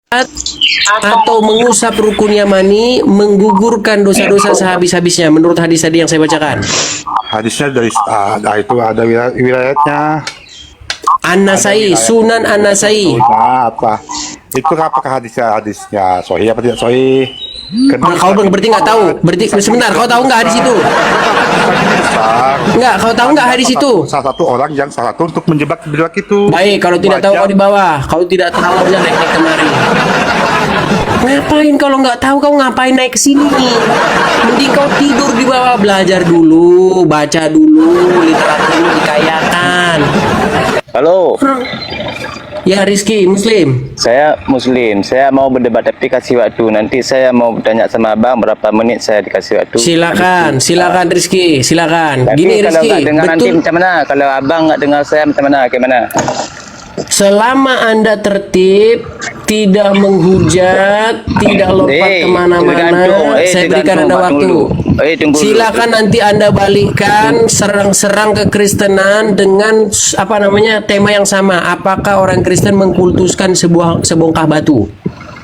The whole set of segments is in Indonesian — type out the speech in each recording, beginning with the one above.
atau mengusap rukun yamani menggugurkan dosa-dosa sehabis-habisnya menurut hadis tadi yang saya bacakan. Hadisnya dari itu ada wilayahnya. An-Nasai, Sunan An-Nasai. Apa? Itu apakah hadisnya sahih apa tidak sahih? Kau berarti nggak tahu. Berarti sebentar, kau tahu nggak hadis itu? Nggak, kau tahu nggak hadis itu? Salah satu orang yang salah satu untuk menjebak itu. Baik, kalau tidak tahu kau di bawah. Kau tidak tahu naik kemari. Ngapain kalau nggak tahu kau ngapain naik ke sini? Mending kau tidur di bawah, belajar dulu, baca dulu, literatur dikayakan. Halo. Ya Rizky, Muslim. Saya Muslim. Saya mau berdebat tapi kasih waktu. Nanti saya mau tanya sama abang berapa menit saya dikasih waktu. Silakan Rizky, silakan. Tapi Gini kalau Rizky, nggak dengar nanti betul. macam mana? Kalau abang nggak dengar saya macam mana? Gimana? Selama Anda tertib, tidak menghujat, tidak lompat kemana-mana, saya berikan Anda waktu. Silakan nanti Anda balikkan serang-serang ke Kristenan dengan tema yang sama. Apakah orang Kristen mengkultuskan sebongkah batu?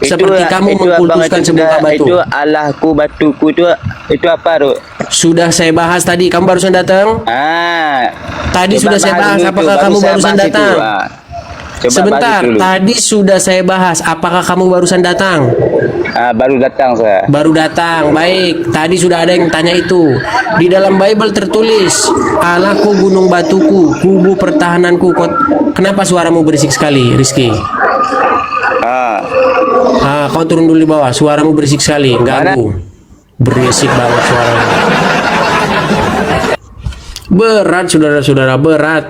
Seperti kamu mengkultuskan sebongkah batu. Itu Allahku batuku itu apa tuh? Sudah saya bahas tadi. Kamu barusan datang? Tadi sudah saya bahas. Apakah kamu barusan datang? Sebentar, tadi sudah saya bahas. Apakah kamu barusan datang? Baru datang saya. Baru datang, baik. Tadi sudah ada yang tanya itu. Di dalam Bible tertulis, Allahku gunung batuku, kubu pertahananku. Kenapa suaramu berisik sekali, Rizky? Kau turun dulu di bawah. Suaramu berisik sekali, ganggu. Berisik banget suaramu. Berat, saudara-saudara, berat.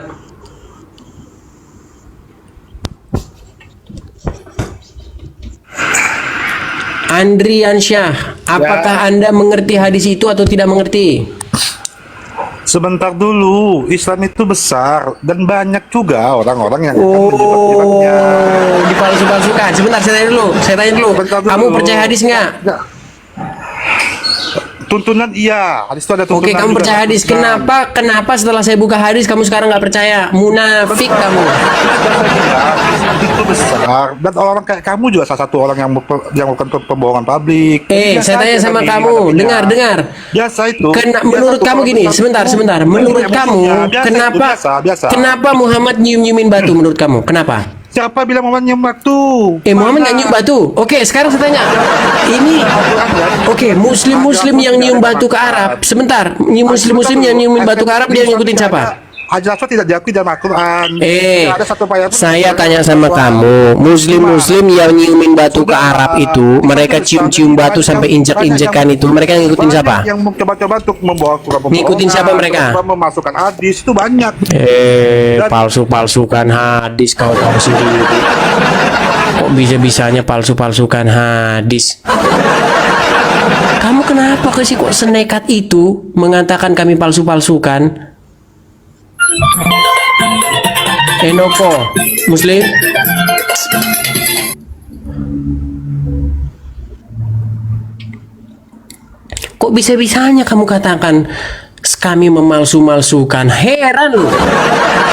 Andriansyah, apakah Anda mengerti hadis itu atau tidak mengerti? Sebentar dulu, Islam itu besar dan banyak juga orang-orang yang akan menjebak-jebaknya. Dipalsu-palsukan. Sebentar, saya tanya dulu. Kamu percaya hadis nggak? Tuntunan iya, hadis itu ada tuntunan. Oke, kamu juga. percaya hadis. Kenapa setelah saya buka hadis kamu sekarang nggak percaya? Munafik kamu. Itu besar dan orang kayak kamu juga salah satu orang yang melakukan pembohongan publik. Saya tanya sama kamu, dengar. Biasa itu. Menurut kamu gini, sebentar. Menurut kamu, kenapa Muhammad nyium-nyiumin batu menurut kamu? Kenapa? Siapa bilang Muhammad nyium batu? Muhammad nggak nyium batu. Oke, sekarang saya tanya. Muslim yang nyium batu ke Arab. Sebentar, muslim yang nyiumin batu ke Arab dia ngikutin siapa? Hajar Aswad tidak diakui dalam Al-Quran. Saya tanya sama kamu, Muslim yang nyiumin batu ke Arab itu, mereka cium-cium batu sampai injek-injekan itu, mereka ngikutin siapa? Yang mencoba-coba untuk membawa ngikutin siapa mereka? Memasukkan hadis itu banyak. Palsu-palsukan hadis kau tahu sendiri. Kok bisa-bisanya palsu-palsukan hadis? Kamu kenapa sih kok senekat itu mengatakan kami palsu-palsukan? Enoko, Muslim. Kok bisa-bisanya kamu katakan kami memalsu-malsukan? Heran loh.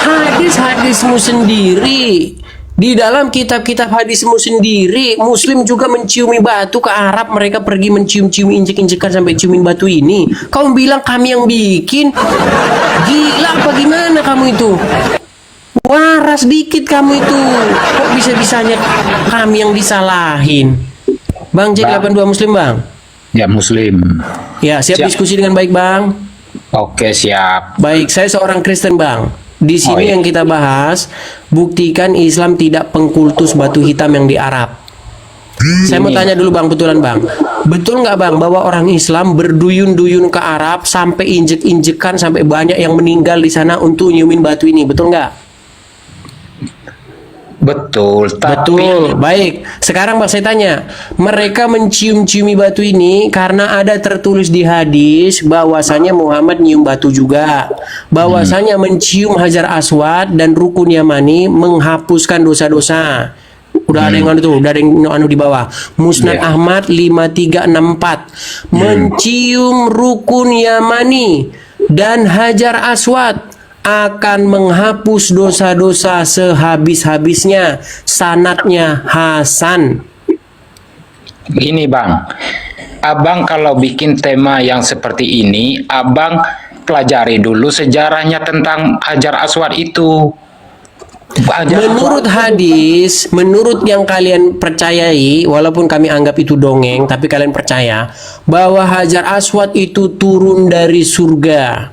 Hadis-hadismu sendiri. Di dalam kitab-kitab hadismu sendiri, Muslim juga menciumi batu ke Arab. Mereka pergi mencium-cium, injek-injekan sampai ciumin batu ini. Kamu bilang kami yang bikin? Gila apa gimana kamu itu? Waras dikit kamu itu. Kok bisa-bisanya kami yang disalahin? Bang Jack 82 Muslim, Bang? Ya, Muslim. Ya, siap diskusi dengan baik, Bang? Oke, siap. Baik, saya seorang Kristen, Bang. Di sini yang kita bahas, buktikan Islam tidak pengkultus batu hitam yang di Arab. Saya mau tanya dulu Bang, betulan Bang. Betul nggak Bang bahwa orang Islam berduyun-duyun ke Arab sampai injek-injekan sampai banyak yang meninggal di sana untuk nyiumin batu ini, betul nggak? Betul. Betul. Baik. Sekarang Bang saya tanya, mereka mencium-ciumi batu ini karena ada tertulis di hadis bahwasanya Muhammad nyium batu juga. Bahwasanya mencium Hajar Aswad dan rukun Yamani menghapuskan dosa-dosa. Udah ada yang udah ada yang di bawah. Musnad Ahmad 5364. Mencium rukun Yamani dan Hajar Aswad akan menghapus dosa-dosa sehabis-habisnya. Sanadnya Hasan. Gini Bang, Abang kalau bikin tema yang seperti ini, Abang pelajari dulu sejarahnya tentang Hajar Aswad itu. Menurut hadis, menurut yang kalian percayai, walaupun kami anggap itu dongeng, tapi kalian percaya bahwa Hajar Aswad itu turun dari surga.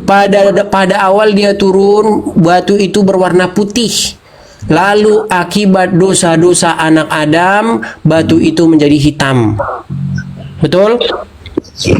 Pada awal dia turun, batu itu berwarna putih. Lalu akibat dosa-dosa anak Adam, batu itu menjadi hitam. Betul?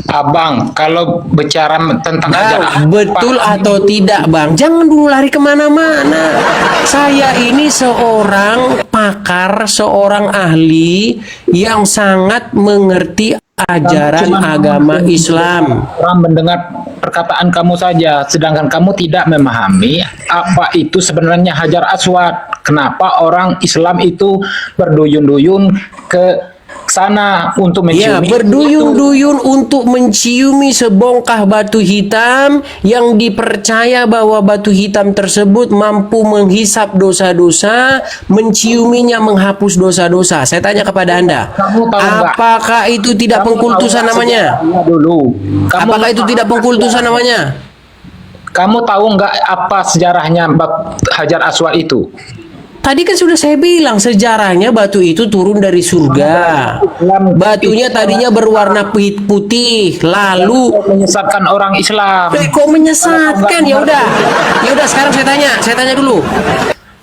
Abang, kalau bicara tentang Hajar Bang, betul atau tidak Bang? Jangan dulu lari kemana-mana. Saya ini seorang pakar, seorang ahli yang sangat mengerti ajaran agama Islam. Orang mendengar perkataan kamu saja, sedangkan kamu tidak memahami apa itu sebenarnya Hajar Aswad. Kenapa orang Islam itu berduyun-duyun ke sana untuk Ya, menciumi? berduyun-duyun untuk menciumi sebongkah batu hitam yang dipercaya bahwa batu hitam tersebut mampu menghisap dosa-dosa, menciuminya menghapus dosa-dosa. Saya tanya kepada Anda, Kamu tahu nggak? apakah itu tidak Kamu pengkultusan tahu nggak namanya? sejarahnya dulu? Apakah itu tidak pengkultusan namanya? Kamu tahu nggak apa sejarahnya Hajar Aswad itu? Tadi kan sudah saya bilang sejarahnya batu itu turun dari surga. Batunya tadinya berwarna putih, lalu Menyesatkan orang Islam. kok menyesatkan? Ya udah sekarang saya tanya dulu.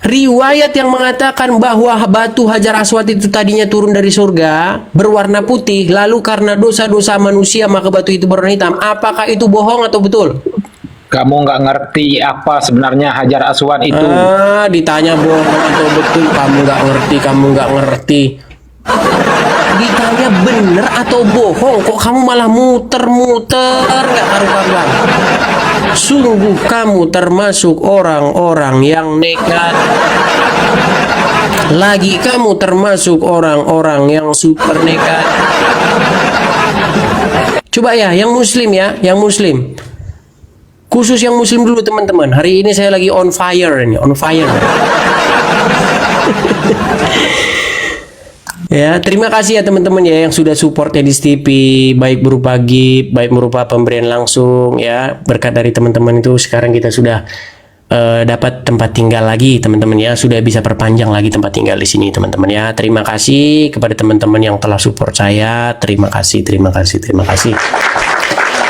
Riwayat yang mengatakan bahwa batu Hajar Aswad itu tadinya turun dari surga, berwarna putih, lalu karena dosa-dosa manusia maka batu itu berwarna hitam. Apakah itu bohong atau betul? Kamu nggak ngerti apa sebenarnya Hajar Aswad itu. Ditanya bohong atau betul, kamu nggak ngerti. Ditanya bener atau bohong, kok kamu malah muter-muter nggak karu-karuan. Sungguh kamu termasuk orang-orang yang nekat. Lagi kamu termasuk orang-orang yang super nekat. Coba ya, yang muslim ya, yang muslim. Khusus yang muslim dulu teman-teman. Hari ini saya lagi on fire ini, on fire. Ya, terima kasih ya teman-teman ya yang sudah support Edis TV, baik berupa gift, baik berupa pemberian langsung ya. Berkat dari teman-teman itu sekarang kita sudah dapat tempat tinggal lagi teman-teman ya, sudah bisa perpanjang lagi tempat tinggal di sini teman-teman ya. Terima kasih kepada teman-teman yang telah support saya. Terima kasih.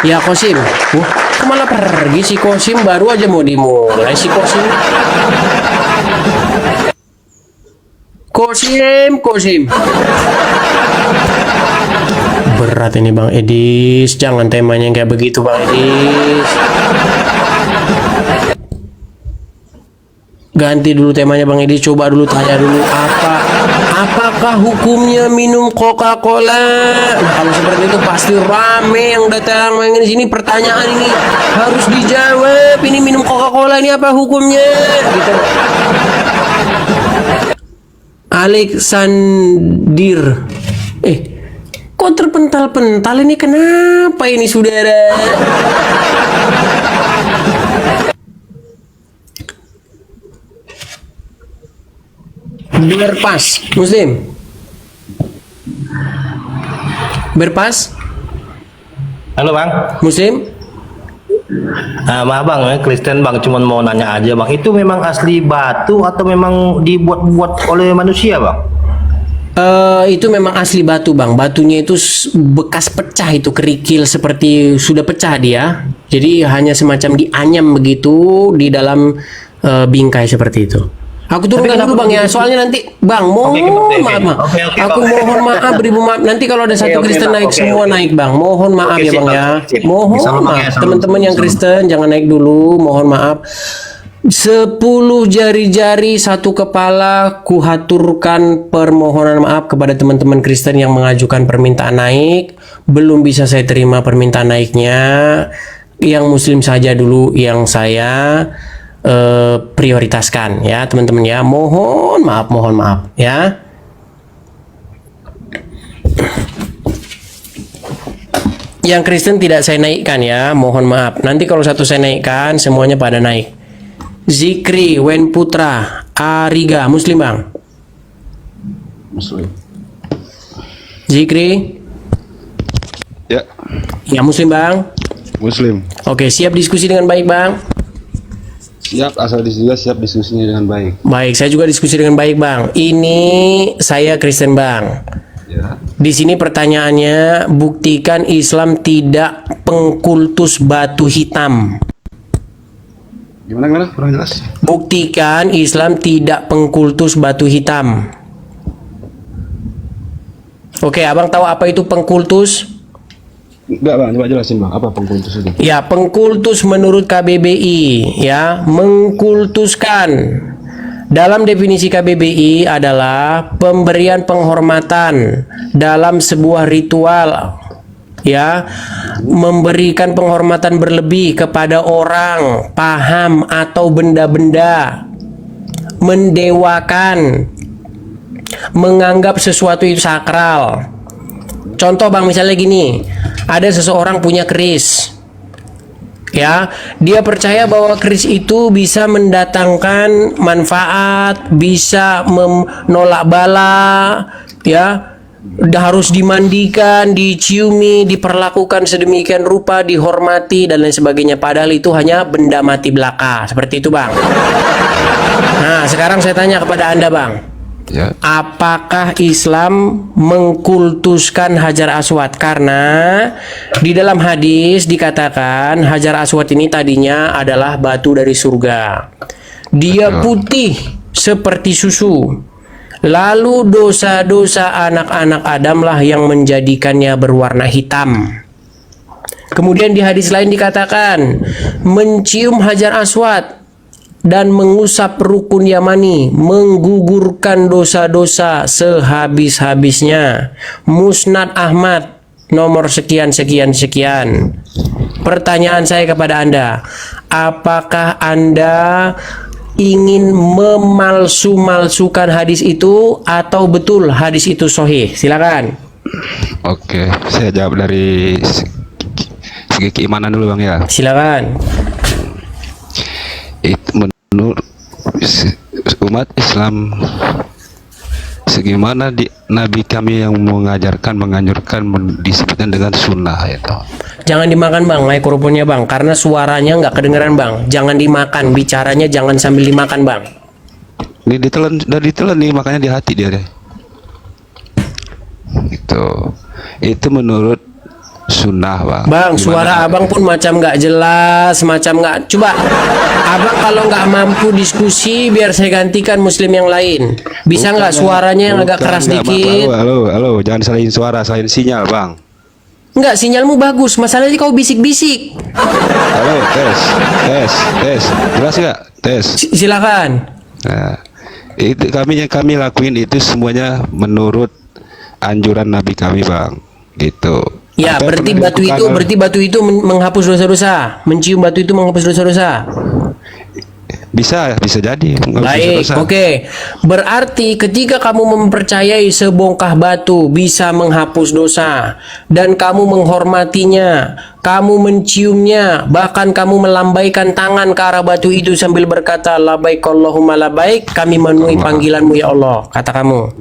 Ya Kosim, kok malah pergi si Kosim, baru aja mau dimulai si Kosim. Kosim. Berat ini Bang Edis, jangan temanya kayak begitu Bang Edis. Ganti dulu temanya Bang Edis, coba dulu tanya dulu apakah hukumnya minum Coca-Cola? Nah, kalau seperti itu pasti rame yang datang main di sini, pertanyaan ini harus dijawab. Ini minum Coca-Cola ini apa hukumnya? Gitu. Alexandir. Kok terpental-pental ini, kenapa ini saudara? Berpas, Muslim. Berpas, Halo bang, Muslim. maaf bang, Kristen bang, cuman mau nanya aja bang, itu memang asli batu atau memang dibuat-buat oleh manusia bang? Itu memang asli batu Bang. Batunya itu bekas pecah, itu kerikil seperti sudah pecah dia. Jadi hanya semacam dianyam begitu di dalam bingkai seperti itu. Aku turunkan dulu Bang ya, soalnya nanti Bang maaf. Aku mohon maaf, beribu maaf. Nanti kalau ada satu Kristen naik semua naik Bang. Mohon maaf ya Bang ya. Mohon maaf teman-teman yang Kristen jangan naik dulu. Mohon maaf. 10 jari-jari satu kepala, kuhaturkan permohonan maaf kepada teman-teman Kristen yang mengajukan permintaan naik. Belum bisa saya terima permintaan naiknya. Yang Muslim saja dulu yang saya prioritaskan ya teman-teman ya. Mohon maaf ya. Yang Kristen tidak saya naikkan ya, mohon maaf. Nanti kalau satu saya naikkan semuanya pada naik. Zikri Wen Putra Ariga Muslim Bang. Muslim. Zikri. Ya, Ya, Muslim Bang. Muslim. Oke, siap diskusi dengan baik Bang? Siap, asal juga siap diskusinya dengan baik. Baik, saya juga diskusi dengan baik Bang. Ini saya Kristen Bang. Ya. Di sini pertanyaannya, buktikan Islam tidak pengkultus batu hitam. Gimana? Kurang jelas. Buktikan Islam tidak pengkultus batu hitam. Oke, Abang tahu apa itu pengkultus? Enggak bang, coba jelasin bang, apa pengkultus itu? Ya, pengkultus menurut KBBI ya, mengkultuskan. Dalam definisi KBBI adalah pemberian penghormatan dalam sebuah ritual ya, memberikan penghormatan berlebih kepada orang, paham atau benda-benda, mendewakan, menganggap sesuatu itu sakral. Contoh Bang, misalnya gini, ada seseorang punya keris, ya, dia percaya bahwa keris itu bisa mendatangkan manfaat, bisa menolak bala, ya, harus dimandikan, diciumi, diperlakukan sedemikian rupa, dihormati dan lain sebagainya. Padahal itu hanya benda mati belaka, seperti itu Bang. Nah, sekarang saya tanya kepada Anda Bang, Ya. apakah Islam mengkultuskan Hajar Aswad? Karena di dalam hadis dikatakan Hajar Aswad ini tadinya adalah batu dari surga. Dia putih seperti susu. Lalu dosa-dosa anak-anak Adam lah yang menjadikannya berwarna hitam. Kemudian di hadis lain dikatakan mencium Hajar Aswad dan mengusap rukun Yamani menggugurkan dosa-dosa sehabis-habisnya. Musnad Ahmad nomor sekian. Pertanyaan saya kepada Anda, apakah Anda ingin memalsu-malsukan hadis itu atau betul hadis itu sahih? Silakan. Oke, saya jawab dari segi keimanan dulu bang ya. Silakan. Itu menurut umat Islam, segimana Nabi kami yang mengajarkan, menganjurkan, disebutkan dengan sunnah itu. Jangan dimakan Bang, naik kerupuknya Bang, karena suaranya nggak kedengeran Bang. Jangan dimakan, bicaranya jangan sambil dimakan Bang. Ini ditelan, udah ditelan nih, makanya di hati dia deh. Itu menurut sunnah bang. Bang, Gimana? suara abang pun macam nggak jelas, macam nggak. Coba, abang kalau nggak mampu diskusi, biar saya gantikan Muslim yang lain. Bisa nggak suaranya yang agak keras dikit? Halo, jangan salahin suara, salahin sinyal bang. Nggak, sinyalmu bagus. Masalahnya kau bisik-bisik. Halo, tes, jelas nggak? Tes. Silakan. Nah, itu yang kami lakuin itu semuanya menurut anjuran Nabi kami bang, gitu. Ya, Apa berarti pernah batu dilakukan itu, oleh- berarti batu itu menghapus dosa-dosa. Mencium batu itu menghapus dosa-dosa. bisa jadi. Nggak bisa Baik, dosa. oke. Berarti ketika kamu mempercayai sebongkah batu bisa menghapus dosa dan kamu menghormatinya, kamu menciumnya, bahkan kamu melambaikan tangan ke arah batu itu sambil berkata labaik Allahumma labaik, kami memenuhi panggilanmu ya Allah, kata kamu.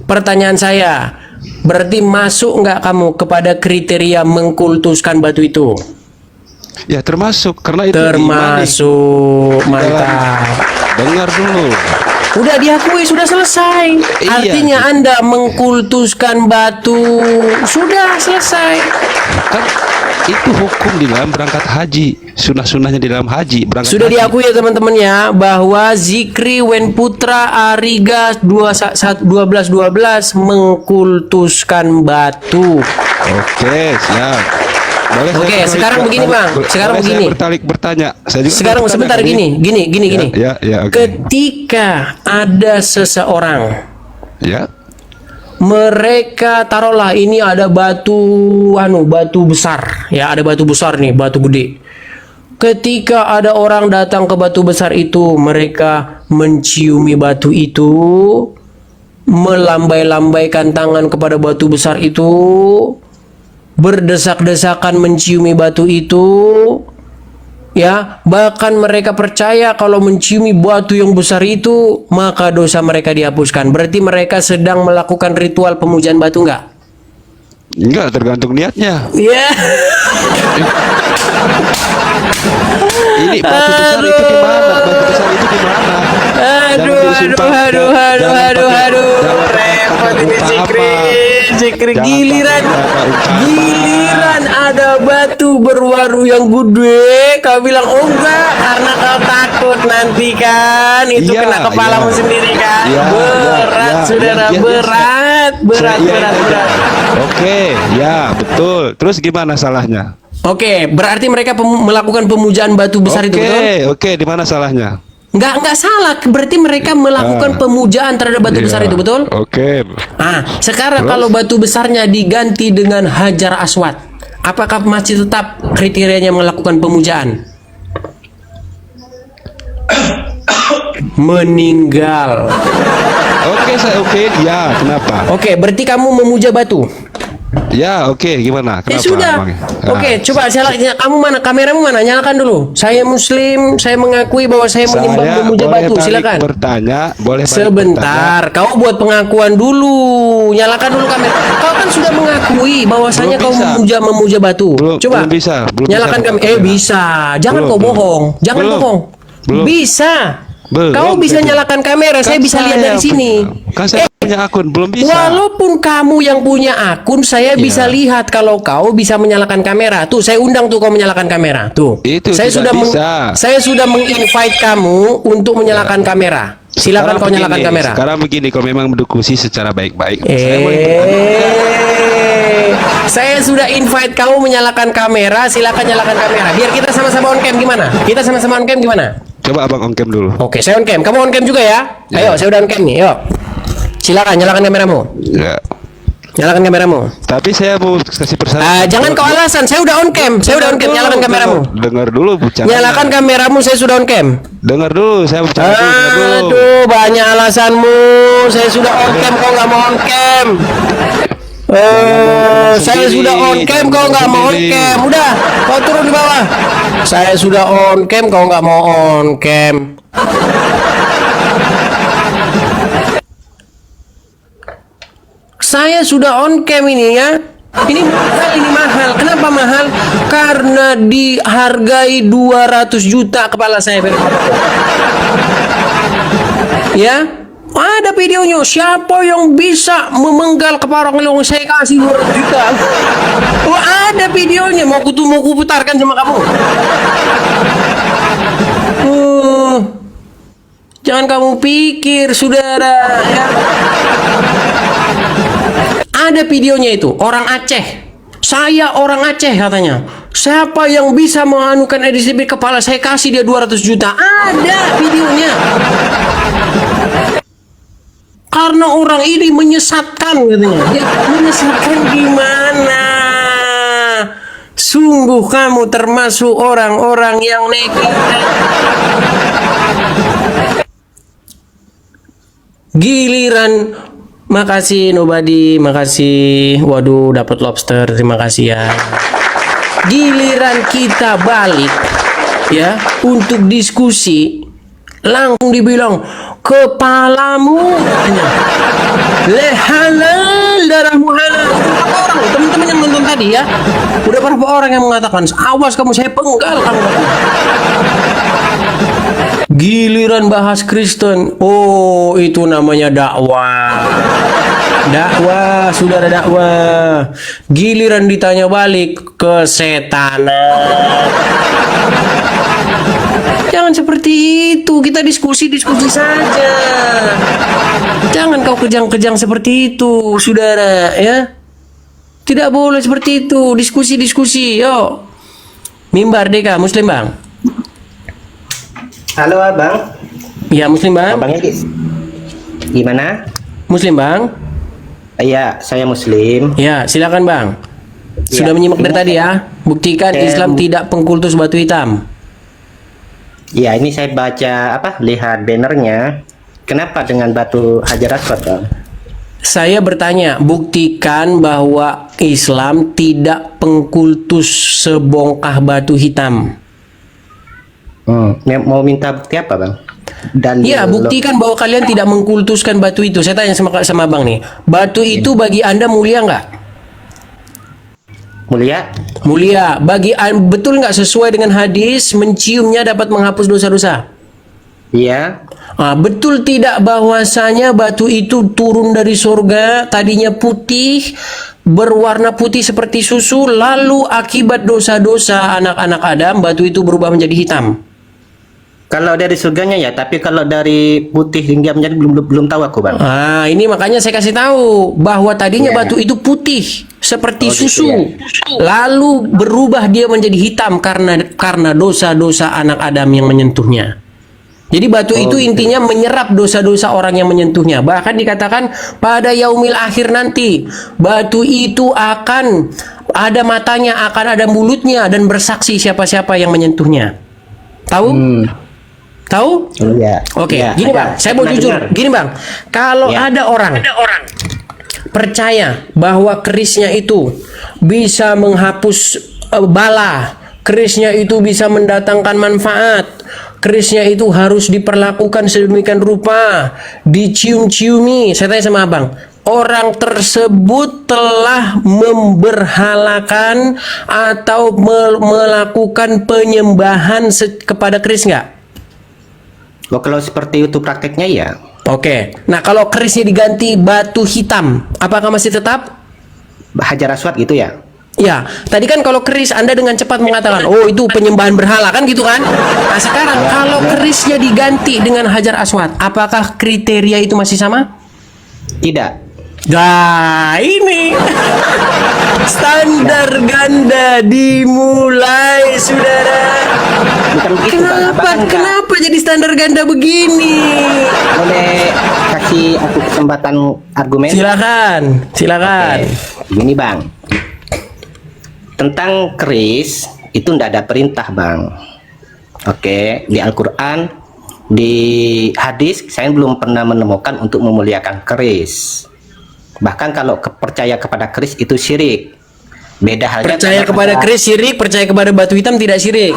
Pertanyaan saya, berarti masuk nggak kamu kepada kriteria mengkultuskan batu itu? Ya termasuk, karena itu diimani. Termasuk, mantap. Dengar dulu. Udah diakui, sudah selesai. Iya. Artinya Anda mengkultuskan batu, sudah selesai. Kan itu hukum di dalam berangkat haji, sunnah-sunnahnya di dalam haji berangkat Sudah haji. diakui ya teman-teman ya, bahwa Zikri Wen Putra Ariga 1212 mengkultuskan batu. Oke, siap. Boleh Oke, saya sekarang begini, Bang. Sekarang boleh begini. Saya bertanya. Saya juga Sekarang bertanya sebentar tadi. gini. Ya, oke. Ketika ada seseorang, Ya. mereka taruhlah ini ada batu besar ya, ada batu besar nih, batu gede. Ketika ada orang datang ke batu besar itu, mereka menciumi batu itu, melambai-lambaikan tangan kepada batu besar itu, berdesak-desakan menciumi batu itu, ya, bahkan mereka percaya kalau menciumi batu yang besar itu maka dosa mereka dihapuskan. Berarti mereka sedang melakukan ritual pemujaan batu, enggak? Enggak, tergantung niatnya. Ya. Ini batu besar itu di mana? Batu besar itu di mana? Aduh, repot ini Zikri. Giliran ada batu berwaru yang gede, kau bilang oh enggak, karena kau takut nanti kan itu Iya, kena kepalamu iya. sendiri kan. Iya, Berat, iya, saudara, iya, iya. berat. Oke, ya betul. Terus gimana salahnya? Oke, berarti mereka melakukan pemujaan batu besar itu, betul? Oke, di mana salahnya? Enggak salah, berarti mereka melakukan pemujaan terhadap batu besar itu, betul? Oke. Sekarang Terus? kalau batu besarnya diganti dengan Hajar Aswad, apakah masih tetap kriterianya melakukan pemujaan? Meninggal. Oke, ya, kenapa? Oke, berarti kamu memuja batu. Ya, oke, gimana? Ya Kenapa? sudah. emangnya? Oke, coba kamu mana? Kameramu mana? Nyalakan dulu. Saya Muslim, saya mengakui bahwa saya menyembah memuja boleh batu. balik Silakan. bertanya, boleh balik Sebentar, kau buat pengakuan dulu. Nyalakan dulu kamera. Kau kan sudah mengakui bahwasanya Belum kau bisa. memuja batu. Coba. Belum bisa. Nyalakan kamera. Bisa. Jangan Belum, kau belum. bohong. Jangan Belum. bohong. Belum. Bisa. Belum. Kau bisa nyalakan kamera. Saya bisa lihat dari sini. Kan saya punya akun, belum bisa. Walaupun kamu yang punya akun, saya bisa lihat kalau kau bisa menyalakan kamera. Tuh, saya undang tuh kau menyalakan kamera. Tuh. Itu saya tidak sudah bisa. saya sudah menginvite kamu untuk menyalakan kamera. Silakan kau nyalakan kamera. Sekarang begini, kalau memang berdiskusi secara baik-baik, saya boleh bertanya. Saya sudah invite kamu menyalakan kamera. Silakan nyalakan kamera. Biar kita sama-sama on cam gimana? Kita sama-sama on cam gimana? Coba abang on cam dulu. Oke, saya on cam. Kamu on cam juga ya? Ayo, saya udah on cam nih. Yuk. Silakan nyalakan kameramu. Ya. Nyalakan kameramu. Tapi saya mau kasih persyaratan. Jangan kau alasan. Saya udah on cam. Saya udah on cam. Nyalakan kameramu. Dengar dulu bicara. Nyalakan kameramu. Saya sudah on cam. Dengar dulu, saya bicara dulu. dengar dulu. Aduh, banyak alasanmu. Saya sudah on cam. Kau nggak mau on cam. Saya sudah on cam. Kau nggak mau on cam. Udah, kau turun di bawah. Saya sudah on cam. Kau nggak mau on cam. Saya sudah on cam ini ya. Ini mahal. Kenapa mahal? Karena dihargai 200 juta kepala saya. Ya, ada videonya. Siapa yang bisa memenggal kepala orang saya kasih 200 juta. Oh, ada videonya. Mau kuputarkan sama kamu. Jangan kamu pikir, saudara. Ya. Ada videonya itu, orang Aceh. Saya orang Aceh katanya. Siapa yang bisa menganukan EDCB kepala saya kasih dia 200 juta. Ada videonya. Karena orang ini menyesatkan katanya. Ya, menyesatkan gimana? Sungguh kamu termasuk orang-orang yang nekat. Giliran. Makasih Nobody, makasih. Waduh, dapat lobster, terima kasih ya. Giliran kita balik ya untuk diskusi, langsung dibilang kepalamu halal, darahmu halal. Berapa orang teman-teman yang nonton tadi ya? Udah berapa orang yang mengatakan awas kamu, saya penggal kamu. Giliran bahas Kristen, oh itu namanya dakwah. Dakwah, saudara, dakwah. Giliran ditanya balik, kesetanan. Jangan seperti itu, kita diskusi saja. Jangan kau kejang-kejang seperti itu, saudara, ya. Tidak boleh seperti itu, diskusi, yuk. Mimbar Deka, Muslim Bang. Halo abang. Ya, Muslim Bang. Abangnya gimana? Muslim Bang. Iya, saya Muslim. Ya, silakan Bang. Sudah Ya, menyimak dari ini tadi ya. Buktikan Islam tidak pengkultus batu hitam. Ya, ini saya baca lihat bannernya. Kenapa dengan batu Hajar Aswad, Bang? Saya bertanya, buktikan bahwa Islam tidak pengkultus sebongkah batu hitam. Mau minta bukti apa, Bang? Dan Ya, buktikan bahwa kalian tidak mengkultuskan batu itu. Saya tanya sama Bang nih, batu itu bagi Anda mulia nggak? Mulia. Mulia. Betul nggak sesuai dengan hadis menciumnya dapat menghapus dosa-dosa? Iya. Betul tidak bahwasanya batu itu turun dari surga, tadinya putih, berwarna putih seperti susu, lalu akibat dosa-dosa anak-anak Adam, batu itu berubah menjadi hitam? Kalau dari surganya ya, tapi kalau dari putih hingga menjadi belum tahu aku, Bang. Ini makanya saya kasih tahu bahwa tadinya batu itu putih seperti susu, lalu berubah dia menjadi hitam karena dosa-dosa anak Adam yang menyentuhnya. Jadi batu itu intinya menyerap dosa-dosa orang yang menyentuhnya. Bahkan dikatakan pada yaumil akhir nanti batu itu akan ada matanya, akan ada mulutnya dan bersaksi siapa-siapa yang menyentuhnya. Tahu? Tahu? Ya. Oke, Ya, gini Bang, saya mau jujur. dengar. Gini Bang, kalau Ya. ada orang percaya bahwa kerisnya itu bisa menghapus bala, kerisnya itu bisa mendatangkan manfaat, kerisnya itu harus diperlakukan sedemikian rupa, dicium-ciumi. Saya tanya sama Abang, orang tersebut telah memberhalakan atau melakukan penyembahan kepada keris nggak? Kalau seperti itu prakteknya ya. Oke. Nah, kalau kerisnya diganti batu hitam, apakah masih tetap? Hajar Aswad gitu ya. Ya, tadi kan kalau keris Anda dengan cepat mengatakan, oh itu penyembahan berhala kan gitu kan? Nah sekarang kalau kerisnya diganti dengan Hajar Aswad, apakah kriteria itu masih sama? Tidak. Nah ini standar ganda dimulai, saudara. Bukan begitu, Bang. Apakah enggak? Kenapa jadi standar ganda begini? Boleh kasih aku kesempatan argumen? Silakan. Oke. Gini, Bang. Tentang keris itu tidak ada perintah, Bang. Oke, di Al-Qur'an, di hadis saya belum pernah menemukan untuk memuliakan keris. Bahkan kalau percaya kepada keris itu syirik. Beda halnya Percaya kepada keris syirik, percaya kepada batu hitam tidak syirik.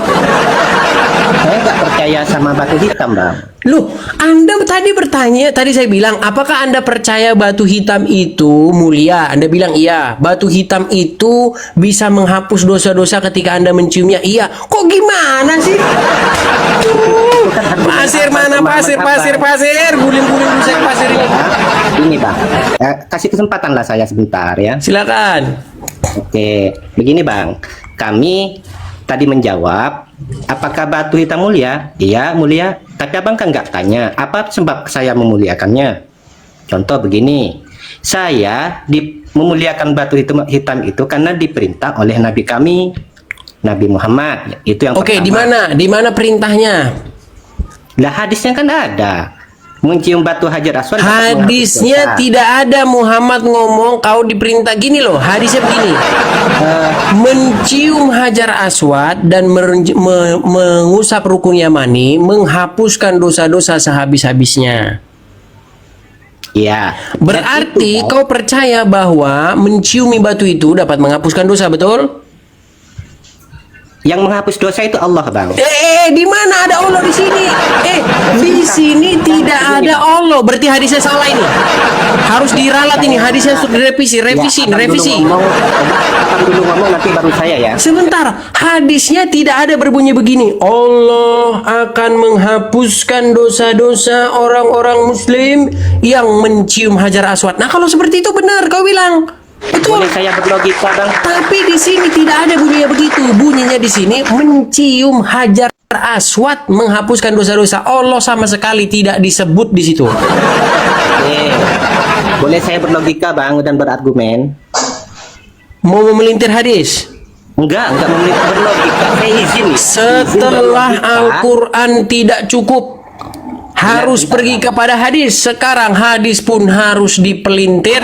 Saya nggak percaya sama batu hitam, Bang. Loh, Anda tadi bertanya, tadi saya bilang, apakah Anda percaya batu hitam itu mulia? Anda bilang iya. Batu hitam itu bisa menghapus dosa-dosa ketika Anda menciumnya. Iya. Kok gimana sih? Pasir mana pasir? Guling-guling busek pasir ini. Ini, Bang. Kasih kesempatan lah saya sebentar ya. Silakan. Oke, begini Bang, kami tadi menjawab, apakah batu hitam mulia? Iya mulia, tapi Abang kan nggak tanya, apa sebab saya memuliakannya? Contoh begini, saya memuliakan batu hitam itu karena diperintah oleh Nabi kami, Nabi Muhammad. Itu yang Oke, pertama. di mana perintahnya? Lah hadisnya kan ada. Mencium batu Hajar Aswad. Hadisnya tidak ada Muhammad ngomong kau diperintah gini loh. Hadisnya begini. Mencium Hajar Aswad dan mengusap rukun Yamani menghapuskan dosa-dosa sehabis-habisnya. Iya. Berarti kau percaya bahwa menciumi batu itu dapat menghapuskan dosa, betul? Yang menghapus dosa itu Allah, Bang. Di mana ada Allah di sini? Di sini tidak ada Allah. Berarti hadisnya salah ini. Harus diralat ini. Hadisnya harus direvisi, revisi. Abang dulu ngomong nanti baru saya ya. Sebentar, hadisnya tidak ada berbunyi begini. Allah akan menghapuskan dosa-dosa orang-orang Muslim yang mencium Hajar Aswad. Nah, kalau seperti itu benar, kau bilang. Betul. Boleh saya berlogika, Bang? Tapi di sini tidak ada bunyinya begitu. Bunyinya di sini mencium Hajar Aswad menghapuskan dosa-dosa. Allah sama sekali tidak disebut di situ. Boleh saya berlogika, Bang, dan berargumen? Mau memelintir hadis? Enggak memiliki berlogika. Saya izin. Setelah Al-Quran tidak cukup, harus pergi kepada hadis. Sekarang hadis pun harus dipelintir.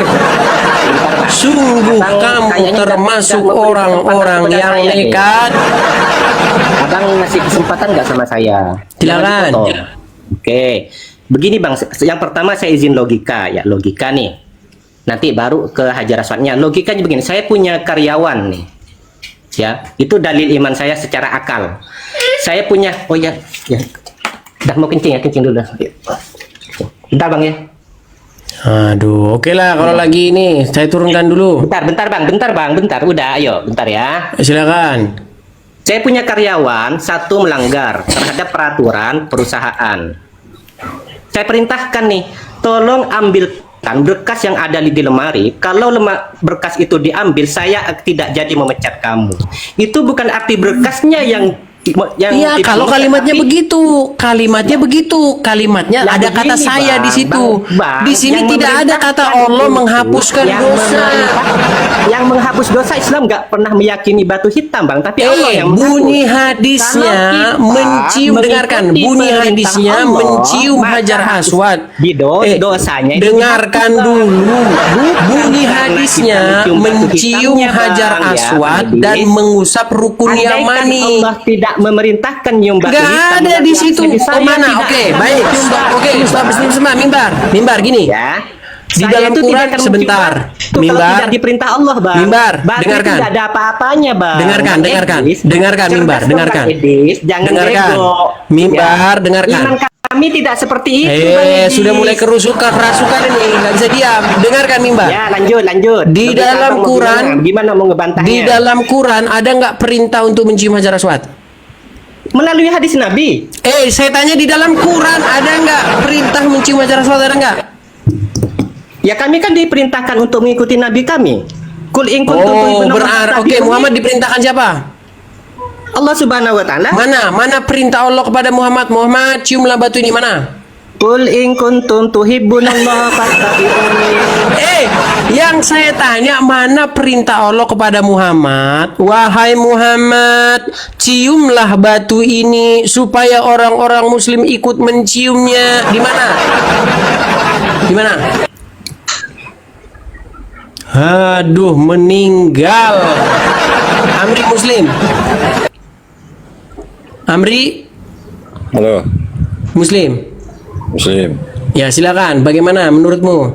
Sungguh kamu termasuk orang-orang yang nekat. Abang ngasih kesempatan nggak sama saya? Silakan. Oke, begini Bang. Yang pertama saya izin logika ya, logika nih. Nanti baru ke Hajar Aswadnya. Logikanya begini, saya punya karyawan nih. Ya, itu dalil iman saya secara akal. Saya punya, udah mau kencing ya, kencing dulu. Bentar Bang ya. Aduh, oke lah kalau lagi ini saya turunkan dulu. Bentar bang, udah, ayo, bentar ya. Silakan. Saya punya karyawan, satu melanggar terhadap peraturan perusahaan. Saya perintahkan nih, tolong ambilkan berkas yang ada di lemari. Kalau berkas itu diambil, saya tidak jadi memecat kamu. Itu bukan arti berkasnya yang Iya, kalau kalimatnya begitu, kalimatnya Ya, ada begini, kata saya Bang. di situ. Bang, Di sini yang tidak ada kata memerintahkan Allah itu, menghapuskan dosa. yang menghapus dosa, Islam nggak pernah meyakini batu hitam, Bang. Tapi Allah yang menghapus. Bunyi hadisnya Kalau kita mencium, dengarkan mengikuti bunyi perintah hadisnya Allah, mencium maka hajar aswad. di dosanya itu Dengarkan dihapuskan. dulu. Bunyi karena hadisnya kita mencium batu mencium hitamnya, hajar Bang, ya, aswad Bang dan Idris. mengusap rukun Andaikan yamani. Allah tidak memerintahkan nyium batu Gak hitam, ada di situ. saya Oh mana? tidak Oke, akan baik. mencium batu, Oke, stop Bang. mimbar gini. Ya. Di Saya dalam itu Quran, tidak akan sebentar. mencium batu kalau Mimbar. tidak diperintah Allah, Bang. Mimbar, Batu dengarkan. itu tidak ada apa-apanya, Bang. Dengarkan, Bang dengarkan. Idris, Dengarkan, cerdas Mimbar, dong, dengarkan. Bang Idris, jangan Dengarkan. bego. Mimbar, dengarkan. Iman kami tidak seperti itu, Bang Idris. Sudah mulai kerasukan ini, nggak bisa diam. Dengarkan Mimbar. Ya, lanjut. Di Terus dalam Abang mau Quran, gimana mau ngebantahnya? Di dalam Quran ada nggak perintah untuk mencium hajar aswad? Melalui hadis Nabi. Saya tanya di dalam Quran ada nggak perintah mencium hajar aswad, ada nggak? Ya kami kan diperintahkan untuk mengikuti Nabi kami. Kul in kuntum tuhibbuna Berarti Allah oke, Muhammad diperintahkan siapa? Allah Subhanahu wa taala. Mana perintah Allah kepada Muhammad? Muhammad, ciumlah batu ini, mana? Kul in kuntum tuhibbunallaha fattabi'uni. Yang saya tanya, mana perintah Allah kepada Muhammad? Wahai Muhammad, ciumlah batu ini supaya orang-orang muslim ikut menciumnya. Di mana? Di mana? Aduh, meninggal. Amri Muslim. Amri Halo, Muslim. Muslim. Ya, silakan. Bagaimana menurutmu?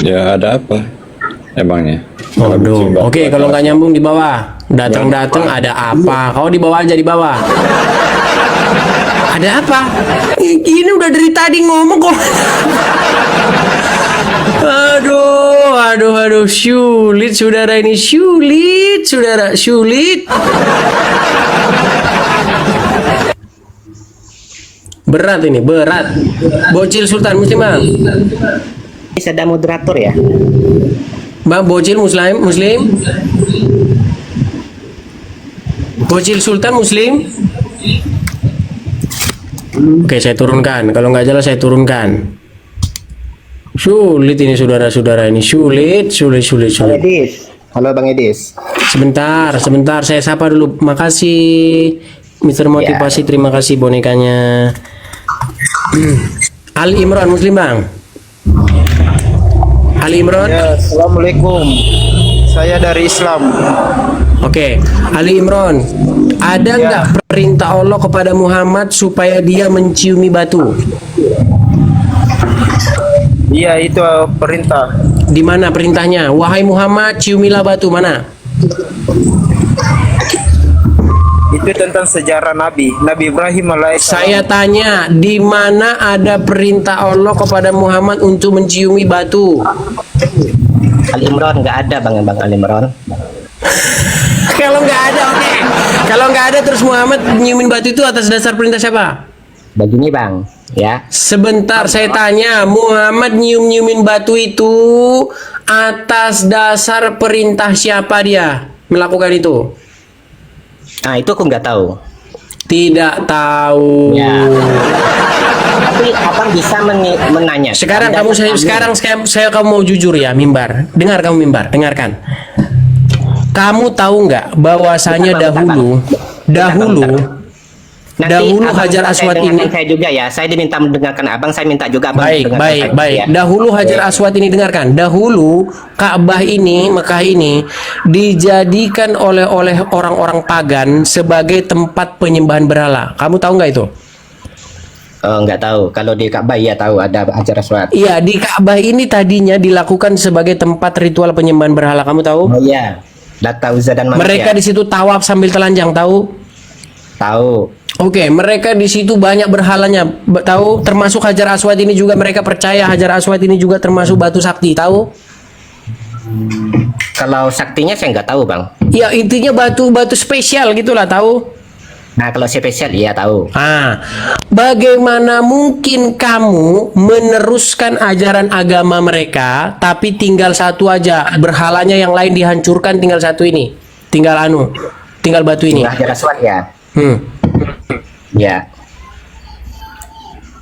Ya ada apa? Emangnya? Waduh. Oke, kalau nggak nyambung di bawah. Datang-datang ada apa? Kau di bawah aja, di bawah. Ada apa? Ini udah dari tadi ngomong kok. Aduh, sulit saudara ini, sulit saudara, sulit. Berat ini, berat. Bocil Sultan Muslim, Bang. Ada moderator ya? Bang, Bocil Muslim. Bocil Sultan Muslim. Oke, saya turunkan. Kalau nggak jelas saya turunkan. Sulit ini saudara-saudara ini, sulit. Halo Bang Edis. Sebentar, saya sapa dulu. Makasih Mr. Motivasi, terima kasih bonekanya. Ali Imran Muslim, Bang. Ali Imran. Ya, Assalamualaikum. Saya dari Islam. Oke, Ali Imran. Ada nggak perintah Allah kepada Muhammad supaya dia menciumi batu? Iya, itu perintah. Di mana perintahnya? Wahai Muhammad, ciumilah batu, mana? Itu tentang sejarah Nabi Ibrahim alaihissalam. Saya tanya, di mana ada perintah Allah kepada Muhammad untuk menciumi batu? Ali Imran nggak ada Bang Ali Imran. Kalau nggak ada, oke. Kalau nggak ada, terus Muhammad nyiumin batu itu atas dasar perintah siapa? Begini Bang, ya. Sebentar, saya tanya, Muhammad nyium-nyiumin batu itu atas dasar perintah siapa dia melakukan itu? Nah, itu aku nggak tahu. Tidak tahu. Ya. Tapi abang bisa menanya. Sekarang kamu mau jujur ya, Mimbar. Dengarkan. Kamu tahu nggak bahwasanya dahulu Hajar Aswad ini, saya juga ya. Saya diminta mendengarkan abang, saya minta juga abang baik. Ya. Dahulu Hajar Aswad ini, dengarkan. Dahulu Ka'bah ini, Mekah ini dijadikan oleh orang-orang pagan sebagai tempat penyembahan berhala. Kamu tahu nggak itu? Oh, nggak tahu. Kalau di Ka'bah ya tahu ada Hajar Aswad. Iya, di Ka'bah ini tadinya dilakukan sebagai tempat ritual penyembahan berhala. Kamu tahu? Oh iya. Lata, Uzza dan Manat. Mereka di situ tawaf sambil telanjang, tahu? Tahu. Oke, mereka di situ banyak berhalanya. Tahu? Termasuk Hajar Aswad ini juga mereka percaya Hajar Aswad ini juga termasuk batu sakti. Tahu? Kalau saktinya saya nggak tahu, Bang. Ya intinya batu spesial gitulah, tahu? Nah, kalau spesial iya tahu. Bagaimana mungkin kamu meneruskan ajaran agama mereka, tapi tinggal satu aja, berhalanya yang lain dihancurkan, tinggal satu ini, tinggal batu ini. Hajar Aswad ya. Ya.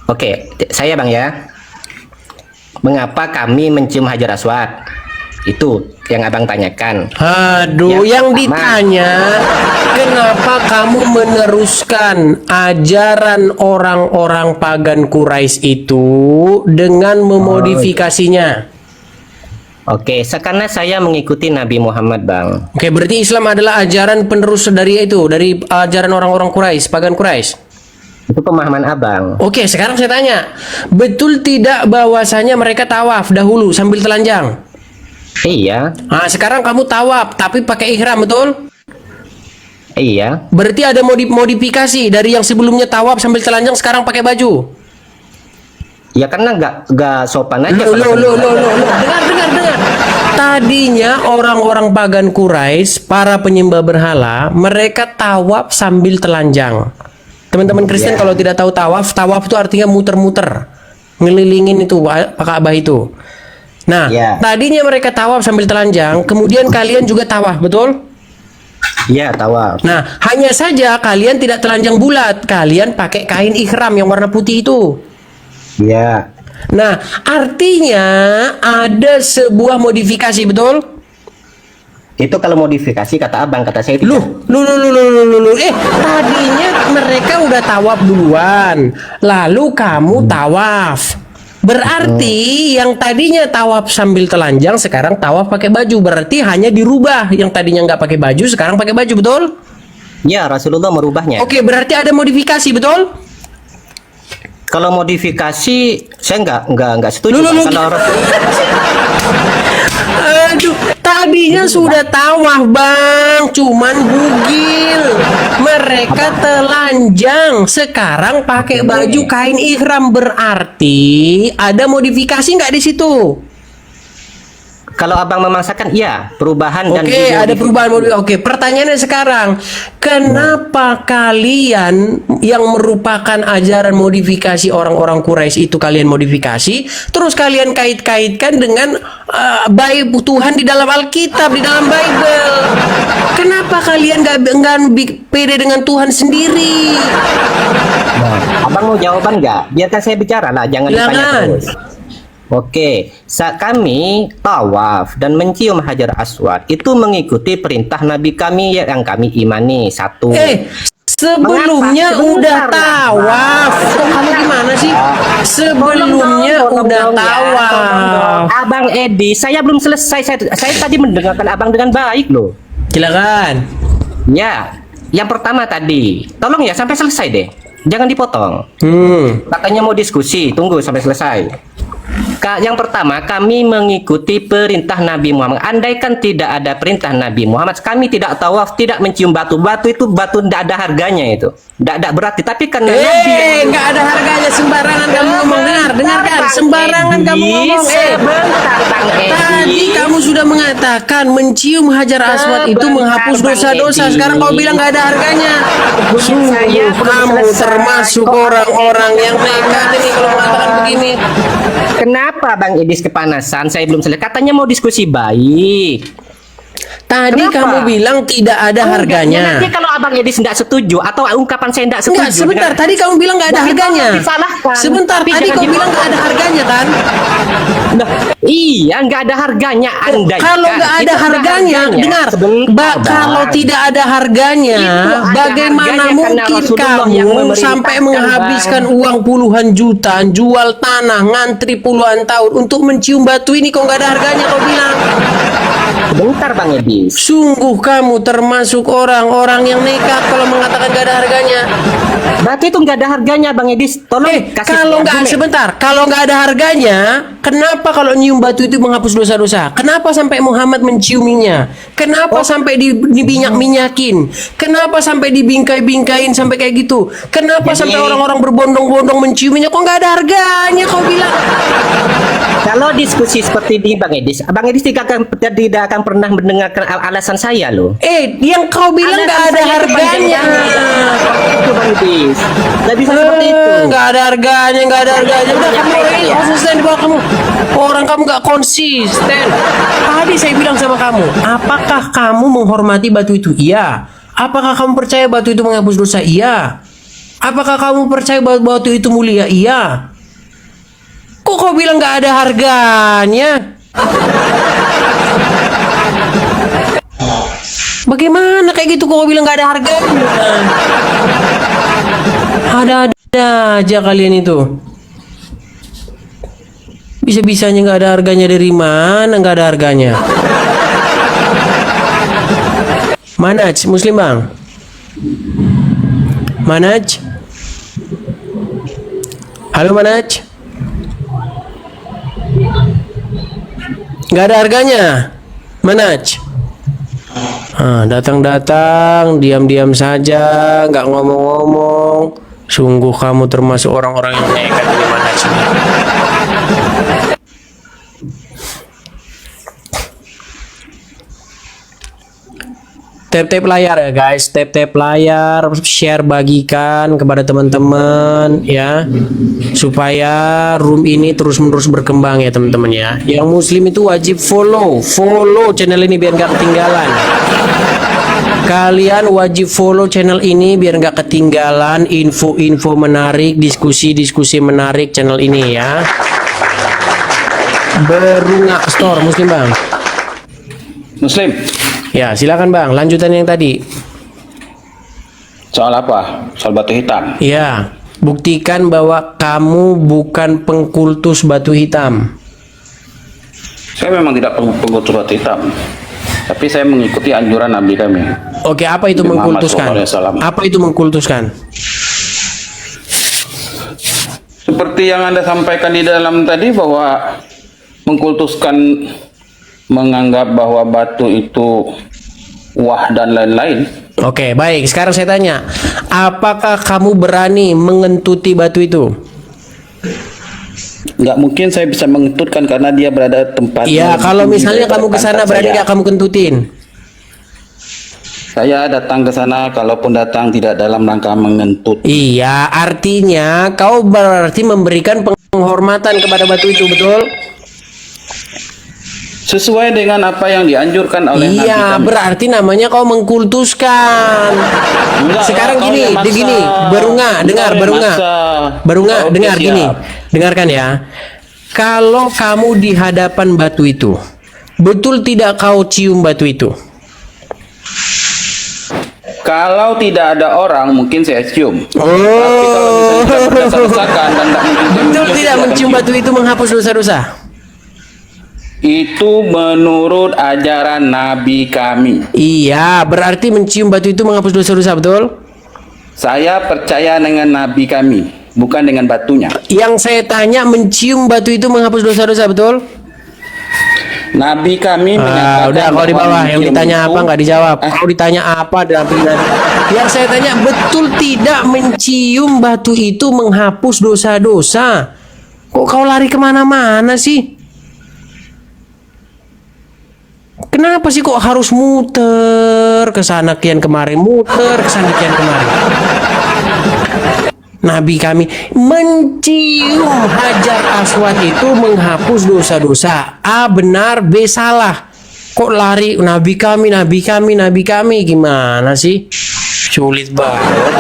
Oke, saya Bang ya. Mengapa kami mencium Hajar Aswad? Itu yang Abang tanyakan. Aduh, yang ditanya, kenapa kamu meneruskan ajaran orang-orang pagan Quraisy itu dengan memodifikasinya? Oke, karena saya mengikuti Nabi Muhammad, Bang. Oke, berarti Islam adalah ajaran penerus dari ajaran orang-orang Quraisy, pagan Quraisy. Itu pemahaman Abang. Oke, sekarang saya tanya, betul tidak bahwasanya mereka tawaf dahulu sambil telanjang? Iya. Nah, sekarang kamu tawaf tapi pakai ihram, betul? Iya. Berarti ada modifikasi dari yang sebelumnya tawaf sambil telanjang sekarang pakai baju. Ya karena nggak sopan aja. Dengar. Tadinya orang-orang pagan Quraisy, para penyembah berhala, mereka tawaf sambil telanjang. Teman-teman Kristen kalau tidak tahu tawaf itu artinya muter-muter, ngelilingin itu Ka'bah itu. Nah, tadinya mereka tawaf sambil telanjang, kemudian kalian juga tawaf, betul? Iya, tawaf. Nah, hanya saja kalian tidak telanjang bulat, kalian pakai kain ihram yang warna putih itu. Iya. Nah, artinya ada sebuah modifikasi, betul? Itu kalau modifikasi kata Abang, kata saya tidak. Tadinya mereka udah tawaf duluan, lalu kamu tawaf. Berarti yang tadinya tawaf sambil telanjang sekarang tawaf pakai baju. Berarti hanya dirubah. Yang tadinya nggak pakai baju sekarang pakai baju, betul? Ya, Rasulullah merubahnya. Oke, berarti ada modifikasi, betul? Kalau modifikasi saya nggak setuju. Kalau Aduh, tadinya sudah tawaf, Bang, cuman bugil. Mereka telanjang, sekarang pakai baju kain ihram, berarti ada modifikasi nggak di situ? Kalau Abang memaksakan, iya, perubahan dan Oke, ada perubahan modifikasi. Oke, pertanyaannya sekarang, kenapa kalian yang merupakan ajaran modifikasi orang-orang Quraisy itu kalian modifikasi, terus kalian kait-kaitkan dengan baik Tuhan di dalam Alkitab, di dalam Bible? Kenapa kalian nggak pede dengan Tuhan sendiri? Abang mau jawaban nggak? Biarkan saya bicara lah, jangan ditanya terus. Oke, saat kami tawaf dan mencium Hajar Aswad itu mengikuti perintah Nabi kami yang kami imani. Satu. Sebelumnya udah tawaf. Kamu gimana sih? Sebelumnya udah tawaf. Abang Edi, saya belum selesai. Saya tadi mendengarkan Abang dengan baik loh. Silakan. Ya, yang pertama tadi, tolong ya sampai selesai deh. Jangan dipotong. Katanya mau diskusi, tunggu sampai selesai. Yang pertama, kami mengikuti perintah Nabi Muhammad. Andaikan tidak ada perintah Nabi Muhammad, kami tidak tawaf, tidak mencium batu. Batu itu batu tidak ada harganya itu. Tidak berarti. Tapi karena Nabi nggak ada harganya, sembarangan kamu ngomong. Dengarkan, sembarangan kamu ngomong. Tadi kamu sudah mengatakan mencium Hajar Aswad itu menghapus dosa-dosa. Sekarang kau bilang nggak ada harganya. Sungguh kamu termasuk orang-orang yang nekat ini kalau mengatakan begini. Kenapa Bang Edis kepanasan? Saya belum selesai. Katanya mau diskusi baik. Tadi kamu bilang tidak ada harganya. Nanti kalau Abang Edis tidak setuju atau ungkapan saya tidak setuju. Enggak, sebentar. Tadi kamu bilang nggak ada harganya. Sebentar. Tadi kamu bilang nggak ada harganya kan? Iya, nggak ada harganya. Kalau nggak ada harganya, dengar. Kalau tidak ada harganya, bagaimana mungkin kamu sampai menghabiskan uang puluhan juta, jual tanah, ngantri puluhan tahun untuk mencium batu ini? Kok nggak ada harganya? Kau bilang. Bentar Bang Edis. Sungguh kamu termasuk orang-orang yang nekat kalau mengatakan gak ada harganya. Berarti itu gak ada harganya Bang Edis. Tolong kasih kalau nggak sebentar, kalau nggak ada harganya, kenapa kalau menyium batu itu menghapus dosa-dosa? Kenapa sampai Muhammad menciuminya? Kenapa sampai diminyak-minyakin? Kenapa sampai dibingkai-bingkain sampai kayak gitu? Kenapa sampai orang-orang berbondong-bondong menciuminya? Kok nggak ada harganya kau bilang? Kalau diskusi seperti ini Bang Edis tidak akan pernah mendengarkan alasan saya loh. Yang kau bilang nggak ada harganya. Itu Bang Edis. Nggak bisa seperti itu. Nggak ada harganya, nggak ada harganya. Udah kamu ini konsisten di bawah kamu. Orang kamu nggak konsisten. Tadi saya bilang sama kamu, apakah kamu menghormati batu itu? Iya. Apakah kamu percaya batu itu menghapus dosa? Iya. Apakah kamu percaya bahwa batu itu mulia? Iya. Kok kau bilang nggak ada harganya? Bagaimana kayak gitu kok kau bilang nggak ada harganya? Ada-ada aja kalian itu. Bisa-bisanya nggak ada harganya, dari mana nggak ada harganya? Manaj, Muslim Bang? Manaj? Halo Manaj? Nggak ada harganya, Manaj? Datang-datang, diam-diam saja, nggak ngomong-ngomong. Sungguh kamu termasuk orang-orang yang nekat ini, Manaj. Tap-tap layar ya guys, tap-tap layar, share, bagikan kepada teman-teman ya, supaya room ini terus-menerus berkembang ya teman-teman ya. Yang muslim itu wajib follow channel ini biar nggak ketinggalan. Kalian wajib follow channel ini biar nggak ketinggalan info-info menarik, diskusi-diskusi menarik channel ini ya. Berunga Store, Muslim Bang. Muslim, Ya, silakan Bang, lanjutan yang tadi. soal apa? Soal batu hitam. Ya, buktikan bahwa kamu bukan pengkultus batu hitam. Saya memang tidak pengkultus batu hitam, tapi saya mengikuti anjuran Nabi kami. Oke, apa itu Nabi Muhammad mengkultuskan? SAW. Apa itu mengkultuskan? Seperti yang Anda sampaikan di dalam tadi, bahwa mengkultuskan, menganggap bahwa batu itu wah dan lain-lain. Oke, baik. Sekarang saya tanya, apakah kamu berani mengentuti batu itu? Nggak mungkin saya bisa mengentutkan karena dia berada tempat. Iya, kalau misalnya kamu ke sana, berani nggak kamu kentutin? Saya datang ke sana, kalaupun datang tidak dalam rangka mengentut. Iya, artinya kau berarti memberikan penghormatan kepada batu itu, betul? Sesuai dengan apa yang dianjurkan oleh Nabi Iya, kami. berarti namanya kau mengkultuskan. Enggak, Sekarang kau gini, yang maksa. gini, Berunga, Kau dengar, yang Berunga, maksa. Berunga, Oke, dengar siap. gini, dengarkan ya. Kalau kamu di hadapan batu itu, betul tidak kau cium batu itu? Kalau tidak ada orang, mungkin saya cium. Oh, Tapi kalau misalnya tidak berdasar-dasarkan dan tidak mungkin saya betul tidak saya akan mencium cium. batu itu menghapus dosa-dosa? Itu menurut ajaran Nabi kami. Iya, berarti mencium batu itu menghapus dosa-dosa, betul? Saya percaya dengan Nabi kami, bukan dengan batunya. Yang saya tanya, mencium batu itu menghapus dosa-dosa, betul? Nabi kami menyatakan Udah, kalau di bahwa bawah yang mencium ditanya itu- apa nggak dijawab. Kalau ditanya apa Nabi, yang saya tanya, betul tidak mencium batu itu menghapus dosa-dosa? Kok kau lari kemana-mana sih? Kenapa sih kok harus muter ke sana kian kemari, muter ke sana kian kemari? Nabi kami mencium Hajar Aswad itu menghapus dosa-dosa. A benar, B salah. Kok lari Nabi kami, Nabi kami, Nabi kami, gimana sih? Sulit banget.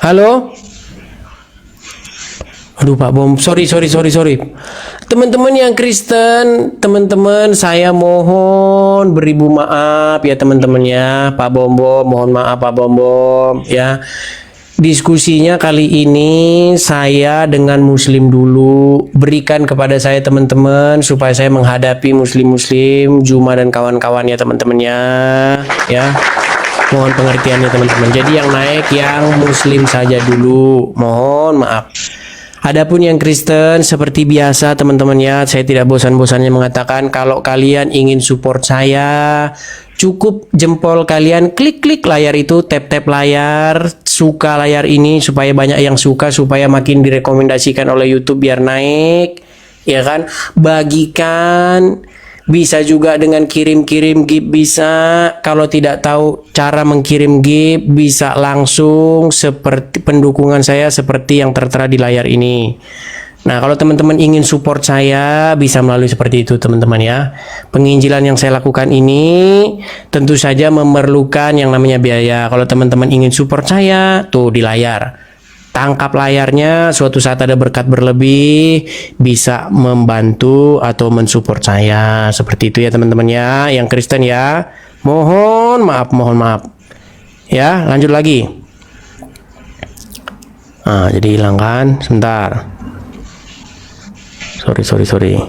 Halo? Aduh Pak Bom, sorry. Teman-teman yang Kristen, teman-teman saya mohon beribu maaf ya teman-teman ya. Pak Bom, mohon maaf Pak Bom ya. Diskusinya kali ini saya dengan Muslim dulu. Berikan kepada saya teman-teman supaya saya menghadapi Muslim-Muslim, Juma dan kawan-kawan ya teman-teman ya. Mohon pengertiannya teman-teman. Jadi yang naik yang muslim saja dulu. Mohon maaf. Adapun yang Kristen seperti biasa teman-teman ya, saya tidak bosan-bosannya mengatakan kalau kalian ingin support saya, cukup jempol kalian klik-klik layar itu, tap-tap layar, suka layar ini supaya banyak yang suka, supaya makin direkomendasikan oleh YouTube biar naik, ya kan? Bagikan, bisa juga dengan kirim-kirim gift bisa. Kalau tidak tahu cara mengkirim gift bisa langsung seperti pendukungan saya seperti yang tertera di layar ini. Nah, kalau teman-teman ingin support saya bisa melalui seperti itu teman-teman ya. Penginjilan yang saya lakukan ini tentu saja memerlukan yang namanya biaya. Kalau teman-teman ingin support saya, tuh di layar. Tangkap layarnya, suatu saat ada berkat berlebih bisa membantu atau mensupport saya. Seperti itu ya teman-teman ya. Yang Kristen ya, mohon maaf ya. Lanjut lagi. Nah, jadi hilangkan sebentar. Sorry.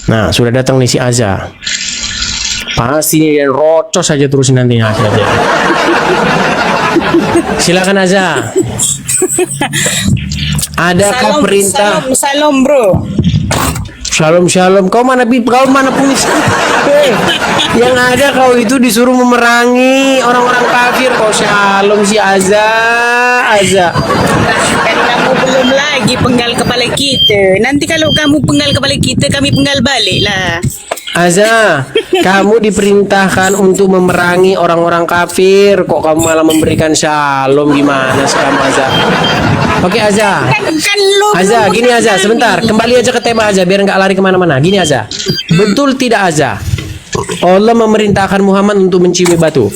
Nah, sudah datang nih si Aza. Pasti rocos saja terus nantinya hasilnya. Silakan Aza. Adakah perintah? Salam bro. Shalom. Kau mana punya? Yang ada kau itu disuruh memerangi orang-orang kafir. Kau shalom si Aza. Kan kamu belum lagi penggal kepala kita. Nanti kalau kamu penggal kepala kita, kami penggal balik lah. Aza, kamu diperintahkan untuk memerangi orang-orang kafir. Kok kamu malah memberikan shalom? Gimana sih kamu Aza? Oke Aza. Aza, gini Aza, sebentar. Kembali aja ke tema Aza, biar nggak lari kemana-mana. Gini Aza, betul tidak Aza? Allah memerintahkan Muhammad untuk menciumi batu.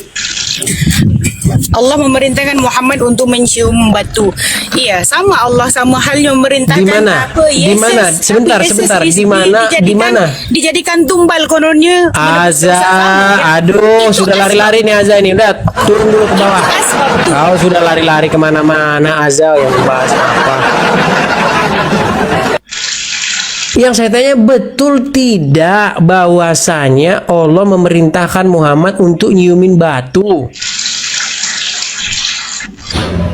Allah memerintahkan Muhammad untuk mencium batu. Iya, sama Allah sama halnya memerintahkan Di mana? apa? Di mana? Sebentar. Di mana? Dijadikan tumbal kononnya. Aza, aduh, sudah lari-lari nih Aza ini. Udah, turun dulu ke bawah. Kau sudah lari-lari kemana-mana Aza, yang bahas apa? Yang saya tanya, betul tidak bahwasanya Allah memerintahkan Muhammad untuk nyiumin batu?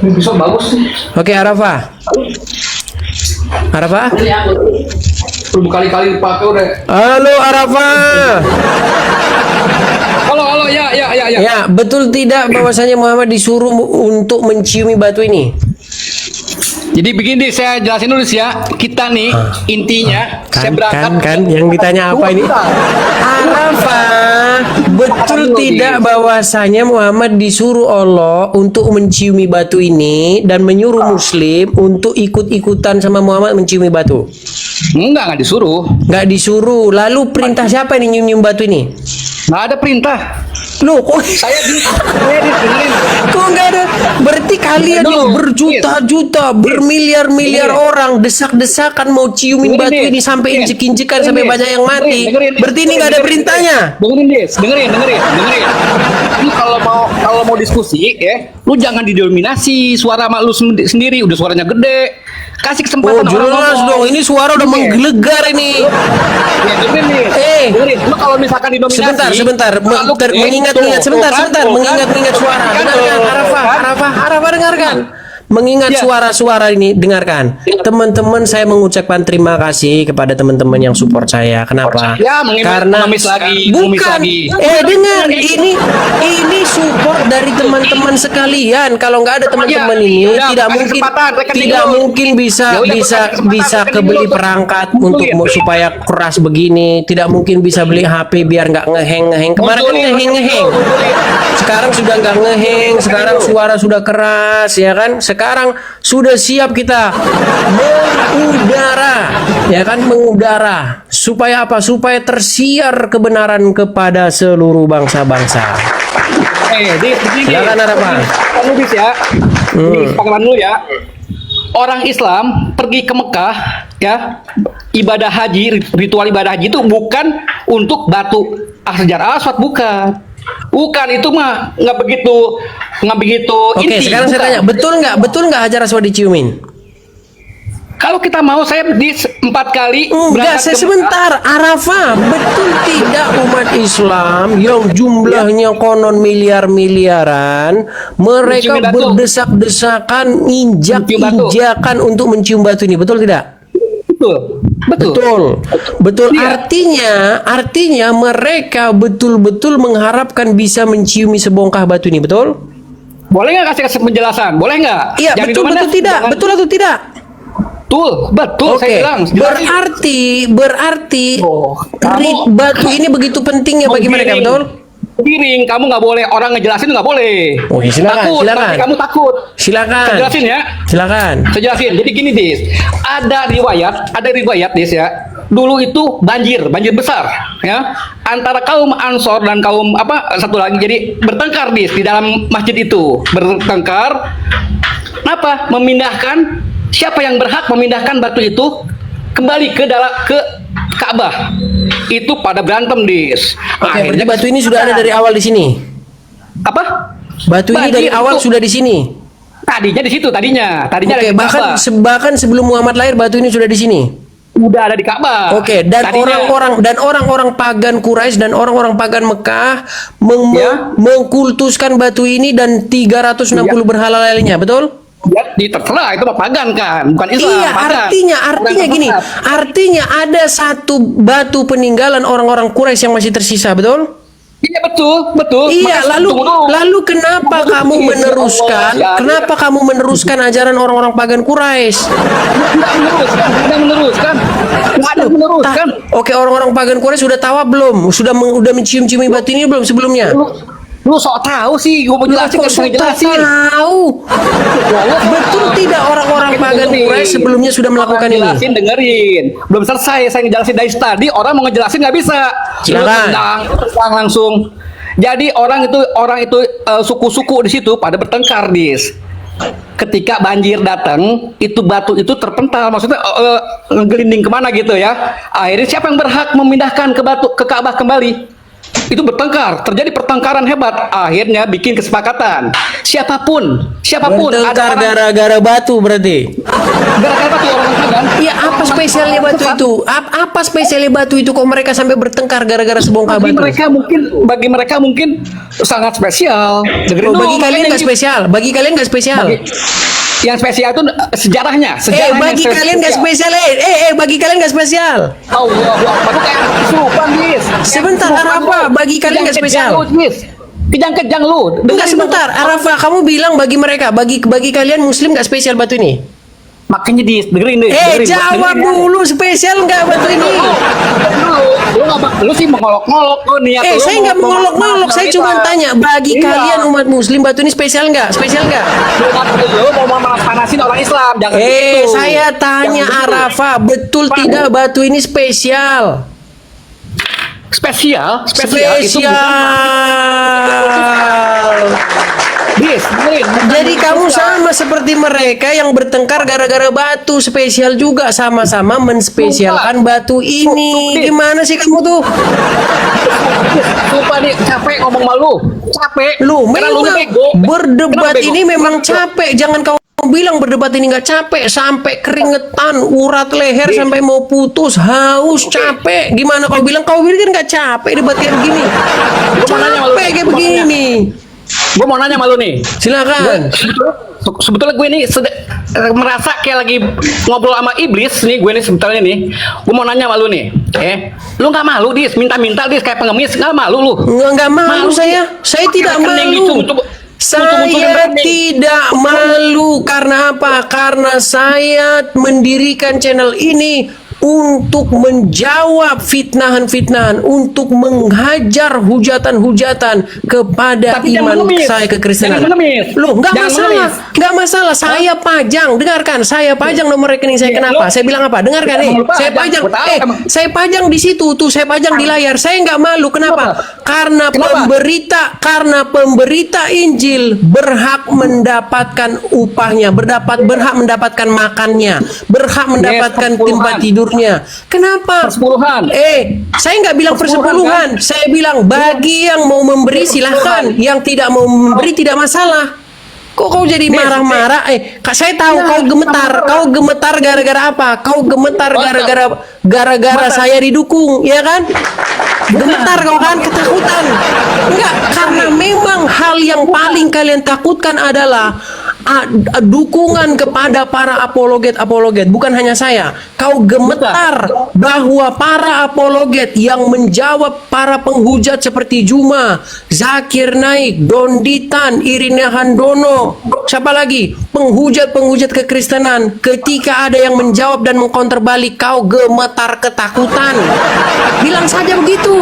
Bisa bagus nih. Oke, Arafah. Berkali-kali dipakai udah. Halo Arafah. Halo, ya. Ya, betul tidak bahwasanya Muhammad disuruh untuk menciumi batu ini? Jadi begini, saya jelasin dulu sih ya. Kita nih intinya saya berangkat Kan yang ditanya apa ini? Arafah, betul tidak bahwasanya Muhammad disuruh Allah untuk menciumi batu ini dan menyuruh muslim untuk ikut-ikutan sama Muhammad menciumi batu? Enggak disuruh. Nggak disuruh. Lalu perintah siapa ini nyium batu ini? Nggak ada perintah. Loh, kok Saya dengerin. kok nggak ada? Berarti kalian nih berjuta-juta, bermiliar-miliar orang desak-desakan mau ciumin batu ini sampai injek-injekan sampai banyak yang mati. Berarti ini nggak ada perintahnya. Dengerin. Lu kalau mau diskusi ya, lu jangan didominasi suara mak lu sendiri, udah suaranya gede. Kasih kesempatan orang Jelas ngomong. dong, ini suara udah menggelegar ini. Ya, dengerin. Lu kalau misalkan didominasi. Sebentar. Mengingat-ingat suara. Dengarkan Arafah dengarkan. Mengingat suara-suara ini, dengarkan. Teman-teman, saya mengucapkan terima kasih kepada teman-teman yang support saya. Kenapa? Ya, Karena mengemis lagi. dengar, ini support dari teman-teman sekalian. Kalau nggak ada teman-teman ini, tidak mungkin bisa kebeli perangkat untuk supaya keras begini. Tidak mungkin bisa beli HP biar nggak ngeheng. Kemarin kan ngeheng. Sekarang sudah nggak ngeheng. Sekarang suara sudah keras, ya kan? Sekarang sudah siap kita mengudara, supaya apa? Supaya tersiar kebenaran kepada seluruh bangsa-bangsa. Silakan Arafah. Kamu bisa ya. Ini kesepakatan dulu ya. Orang Islam pergi ke Mekah ya, ibadah haji, ritual ibadah haji itu bukan untuk batu Hajar Aswad, bukan, itu mah nggak begitu Oke, inti. sekarang saya tanya, betul nggak Hajar Aswad diciumin? Kalau kita mau saya di 4 kali Enggak, berangkat ke sebentar. Arafah, betul tidak umat Islam yang jumlahnya konon miliar-miliaran, mereka Mencium batu. berdesak-desakan, injak-injakan untuk mencium batu ini, betul tidak? Betul. Betul. Iya. Artinya mereka betul-betul mengharapkan bisa menciumi sebongkah batu ini, betul? Boleh nggak kasih penjelasan? Boleh nggak? Iya, Jangan betul dimana- tidak? jangan- Betul atau tidak? Betul saya Oke, bilang. berarti kamu- batu ini begitu pentingnya bagi mereka, Menggiring. betul? Piring, kamu nggak boleh, orang ngejelasin nggak boleh. Oh, ya, silakan, takut, silakan. pasti kamu takut. Silakan. Saya jelasin ya. Silakan. Saya jelasin. Jadi gini, Dis. Ada riwayat, Dis ya. Dulu itu banjir besar, ya. Antara kaum Ansor dan kaum satu lagi, jadi bertengkar, Dis, di dalam masjid itu. Bertengkar. Kenapa? Memindahkan, siapa yang berhak memindahkan batu itu kembali ke Ka'bah. Itu pada berantem, Dis. Oke, berarti Akhirnya batu ini sudah ada dari awal di sini. apa? Batu ini dari Banjir awal itu- sudah di sini. Tadinya di situ, tadinya Oke, ada di bahkan Ka'bah. bahkan sebelum Muhammad lahir batu ini sudah di sini. Udah ada di Ka'bah. Oke, dan Tadinya- orang-orang pagan Quraisy dan orang-orang pagan Mekah Ya. mengkultuskan batu ini dan 360 berhala lainnya, betul? Ya, terserah itu mah pagan kan, bukan Islam. Iya, pagan. artinya Bukan gini, sesat. artinya ada satu batu peninggalan orang-orang Quraisy yang masih tersisa, betul? Iya betul. Iya, Makanya tunggu dulu. lalu kenapa Tunggu kamu dulu. meneruskan? Ya Allah, ya. Kenapa kamu meneruskan ajaran orang-orang pagan Quraisy? Nggak ada meneruskan. Oke, orang-orang pagan Quraisy sudah tahu belum? Sudah mencium-ciumi batu ini belum sebelumnya? Lu sok tahu sih, gue mau jelasin Kok kan sok jelasin. tahu? Betul tidak orang-orang pagan Quraisy sebelumnya sudah melakukan ini? Jelasin, dengerin. Belum selesai saya ngejelasin dari tadi, orang mau ngejelasin nggak bisa. Lu Silakan. tendang langsung. Jadi orang itu suku-suku di situ pada bertengkar, Dis. Ketika banjir datang, itu batu itu terpental, maksudnya ngegelinding kemana gitu ya. Akhirnya siapa yang berhak memindahkan ke Ka'bah kembali? Itu bertengkar, terjadi pertengkaran hebat. Akhirnya bikin kesepakatan. Siapapun Bertengkar orang gara-gara batu berarti? gara-gara batu orang pagan. Iya, apa spesialnya batu itu? Apa spesialnya batu itu kok mereka sampai bertengkar gara-gara sebongkah Bagi batu? bagi mereka mungkin sangat spesial. Dengerin Oh, bagi dulu, kalian makanya nggak gitu. spesial. Bagi kalian nggak spesial. Yang spesial itu sejarahnya. Bagi kalian nggak spesial. Bagi kalian nggak spesial. Allah, baru kayak kesurupan, Bis. Sebentar, apa? Bagi kalian nggak spesial. Kejang-kejang lu. Enggak, sebentar, Arafah, kamu bilang bagi mereka, bagi kalian Muslim nggak spesial batu ini? Makanya dengerin deh. dengerin, Jawab dengerin ya. dulu, spesial nggak batu ini? Lu sih mengolok-ngolok lu niat lu. Saya nggak mengolok-ngolok, saya cuma tanya, bagi Iya. kalian umat Muslim batu ini spesial nggak? Spesial nggak? Lu mau panasin orang Islam, jangan gitu. Saya tanya Jangan gitu. Arafah, betul tidak batu ini spesial? Spesial itu bukan Bis, dengerin. Jadi kamu sama seperti mereka yang bertengkar gara-gara batu, spesial juga, sama-sama menspesialkan batu ini. Gimana sih kamu tuh? Sumpah nih, capek ngomong malu. Capek. Lu Karena lu memang bego. berdebat Kenapa bego? ini memang capek. Jangan kau bilang berdebat ini nggak capek, sampai keringetan, urat leher sampai mau putus, haus, capek. Gimana kau bilang nggak capek debat kayak begini? Gua mau nanya sama lu. Capek kayak begini. Gue mau nanya sama lu nih. Silakan. Sebetulnya gue ini merasa kayak lagi ngobrol sama iblis nih, gue nih sebetulnya nih. Gue mau nanya sama lu nih. Lu nggak malu, Dis? Minta-minta, Dis, kayak pengemis. Nggak malu lu? Nggak malu saya. Saya tidak malu. Saya tidak malu. Karena apa? Karena saya mendirikan channel ini untuk menjawab fitnahan-fitnahan, untuk menghajar hujatan-hujatan kepada Tapi jangan iman mengemis. saya kekristenan. Jangan mengemis. Loh, nggak Jangan masalah, mengemis. nggak masalah. Saya pajang, dengarkan, saya pajang nomor rekening saya. Kenapa? Saya bilang apa? Dengarkan nih, Emang lu saya pajang. pajang. Gua tahu, Saya pajang di situ tuh, saya pajang di layar. Saya nggak malu. Kenapa? Karena pemberita Injil berhak mendapatkan upahnya, berhak mendapatkan makannya, berhak mendapatkan tempat tidurnya. Kenapa? Persepuluhan. Saya nggak bilang persepuluhan. Saya bilang bagi yang mau memberi silahkan, yang tidak mau memberi tidak masalah. Kok kau jadi marah-marah? Kak, saya tahu kau gemetar. Kau gemetar gara-gara apa? Kau gemetar gara-gara saya didukung, ya kan? Gemetar kau kan, ketakutan. Enggak, karena memang hal yang paling kalian takutkan adalah dukungan kepada para apologet. Bukan hanya saya. Kau gemetar bahwa para apologet yang menjawab para penghujat seperti Juma, Zakir Naik, Donditan, Irina Handono, siapa lagi? Penghujat kekristenan. Ketika ada yang menjawab dan mengcounter balik, kau gemetar ketakutan. Bilang saja begitu.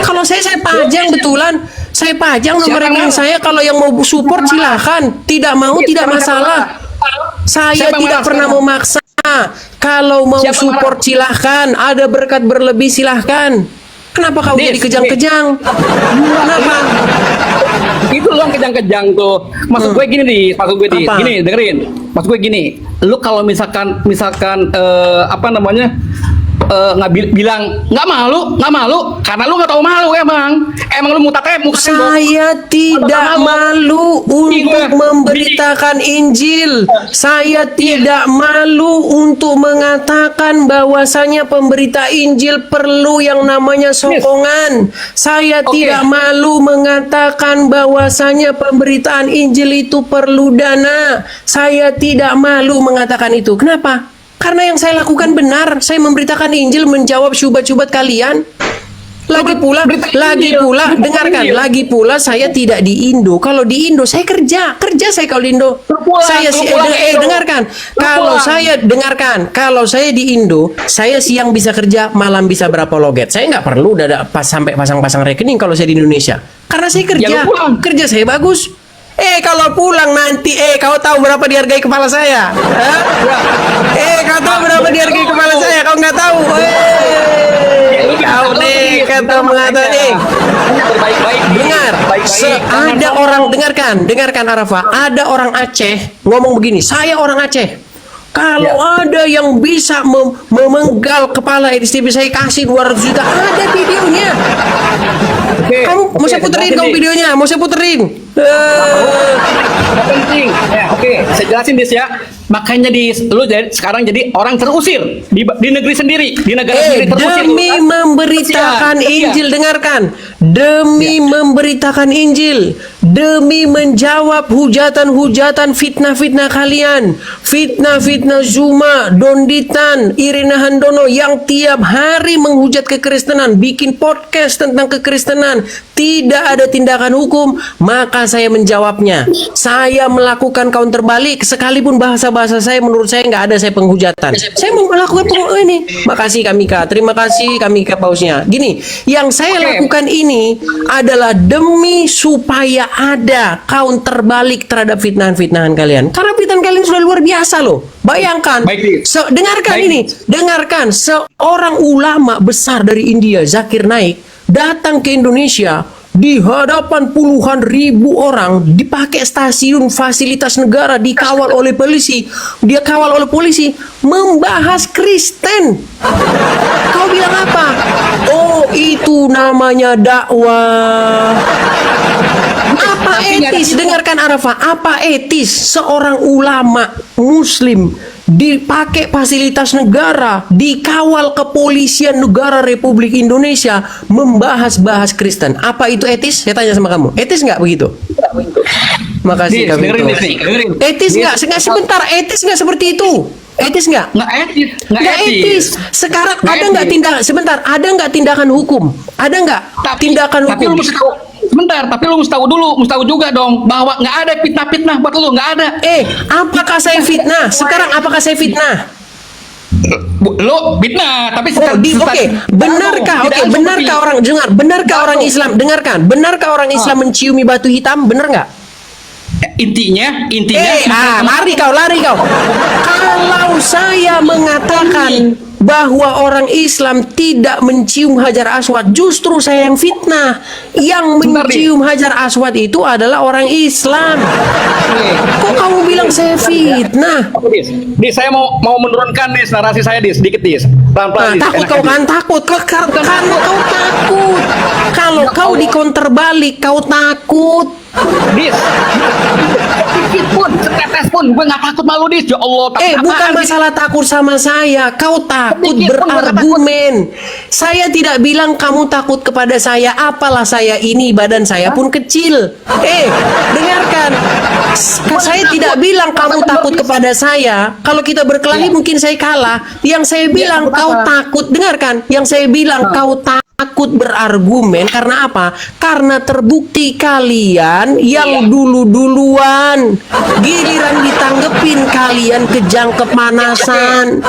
Kalau saya pajang betulan. Saya pajang nomor rekening saya. Kalau yang mau support silahkan. Tidak mau tidak masalah. Saya tidak pernah memaksa. Kalau mau support silahkan. Ada berkat berlebih silahkan. Kenapa kau jadi kejang-kejang? Kenapa? Itu lo yang kejang-kejang tuh. Maksud gue gini nih, gini dengerin. Maksud gue gini, lu kalau misalkan apa namanya? Bilang nggak malu karena lu nggak tahu malu emang lu saya tidak malu untuk memberitakan Injil. Saya tidak malu untuk mengatakan bahwasanya pemberita Injil perlu yang namanya sokongan. Saya tidak malu mengatakan bahwasanya pemberitaan Injil itu perlu dana. Saya tidak malu mengatakan itu. Kenapa? Karena yang saya lakukan benar. Saya memberitakan Injil, menjawab syubhat-syubhat kalian. Lagi pula, dengarkan. Lagi pula saya tidak di Indo. Kalau di Indo saya kerja saya kalau di Indo. Dengarkan. Kalau saya di Indo, saya siang bisa kerja, malam bisa berapologet. Saya nggak perlu sampai pasang-pasang rekening kalau saya di Indonesia. Karena saya kerja saya bagus. Kalau pulang nanti, kau tahu berapa dihargai kepala saya? Kau tahu berapa dihargai kepala saya? Kau nggak tahu? Kau nih kata mengatakan dengar, ada orang dengarkan Arafa, ada orang Aceh ngomong begini, saya orang Aceh. Kalau ada yang bisa memenggal kepala STB, saya kasih 200 juta. Ada videonya. Kamu mau saya puterin videonya? Mau saya puterin? Penting. Saya jelasin Dis ya. Makanya lu sekarang jadi orang terusir di negeri sendiri, di negara sendiri terusir. Demi memberitakan Injil, dengarkan. Demi memberitakan Injil, demi menjawab hujatan-hujatan fitnah-fitnah kalian, fitnah-fitnah Zuma, Donditan, Irina Handono yang tiap hari menghujat kekristenan, bikin podcast tentang kekristenan, tidak ada tindakan hukum, maka saya menjawabnya. Saya melakukan counter balik, sekalipun bahasa-bahasa saya menurut saya nggak ada saya penghujatan. Saya mau melakukan ini. Makasih Kamika, terima kasih Kamika pausnya. Gini, yang saya lakukan ini adalah demi supaya ada counter balik terhadap fitnahan-fitnahan kalian. Karena fitnahan kalian sudah luar biasa loh. Bayangkan, dengarkan seorang ulama besar dari India, Zakir Naik, datang ke Indonesia di hadapan puluhan ribu orang, dipakai stasiun fasilitas negara, dikawal oleh polisi. Dia kawal oleh polisi membahas Kristen. Kau bilang apa? Oh, itu namanya dakwah. Apa etis? Dengarkan Arafa, apa etis seorang ulama muslim dipakai fasilitas negara, dikawal kepolisian negara Republik Indonesia membahas Kristen? Apa itu etis? Saya tanya sama kamu, etis nggak begitu? Makasih kami itu. Etis nggak? Sebentar, etis nggak seperti itu? Etis nggak? Nggak etis. Sekarang ada nggak tindakan? Sebentar, ada nggak tindakan hukum? Ada nggak tindakan hukum? Sebentar, tapi lu mesti tahu juga dong bahwa nggak ada fitnah buat lu, nggak ada. Apakah saya fitnah? Sekarang apakah saya fitnah? Lu fitnah, tapi benarkah orang dengar? Benarkah orang Islam? Dengarkan, benarkah orang Islam menciumi batu hitam? Benar nggak? Intinya lari kau. Kalau saya mengatakan bahwa orang Islam tidak mencium Hajar Aswad, justru saya yang fitnah. Yang mencium Hajar Aswad itu adalah orang Islam. Kok kamu bilang saya fitnah? Dis, saya mau menurunkan narasi saya sedikit pelan-pelan. Takut. Kalau kau di counter balik, kau takut. Dis, sedikit pun, setetes pun gue nggak takut malu Dis. Ya Allah, takut Bukan apaan, Dis? masalah takut sama saya. Kau takut Sedikit pun gua nggak berargumen. Saya tidak bilang kamu takut kepada saya. Apalah saya ini, badan saya pun kecil. Dengarkan. Saya tidak bilang kamu takut kepada saya. Kalau kita berkelahi mungkin saya kalah. Yang saya bilang kau takut. Dengarkan. Yang saya bilang kau takut berargumen karena apa? Karena terbukti kalian yang dulu-duluan, giliran ditanggepin kalian kejang kepanasan.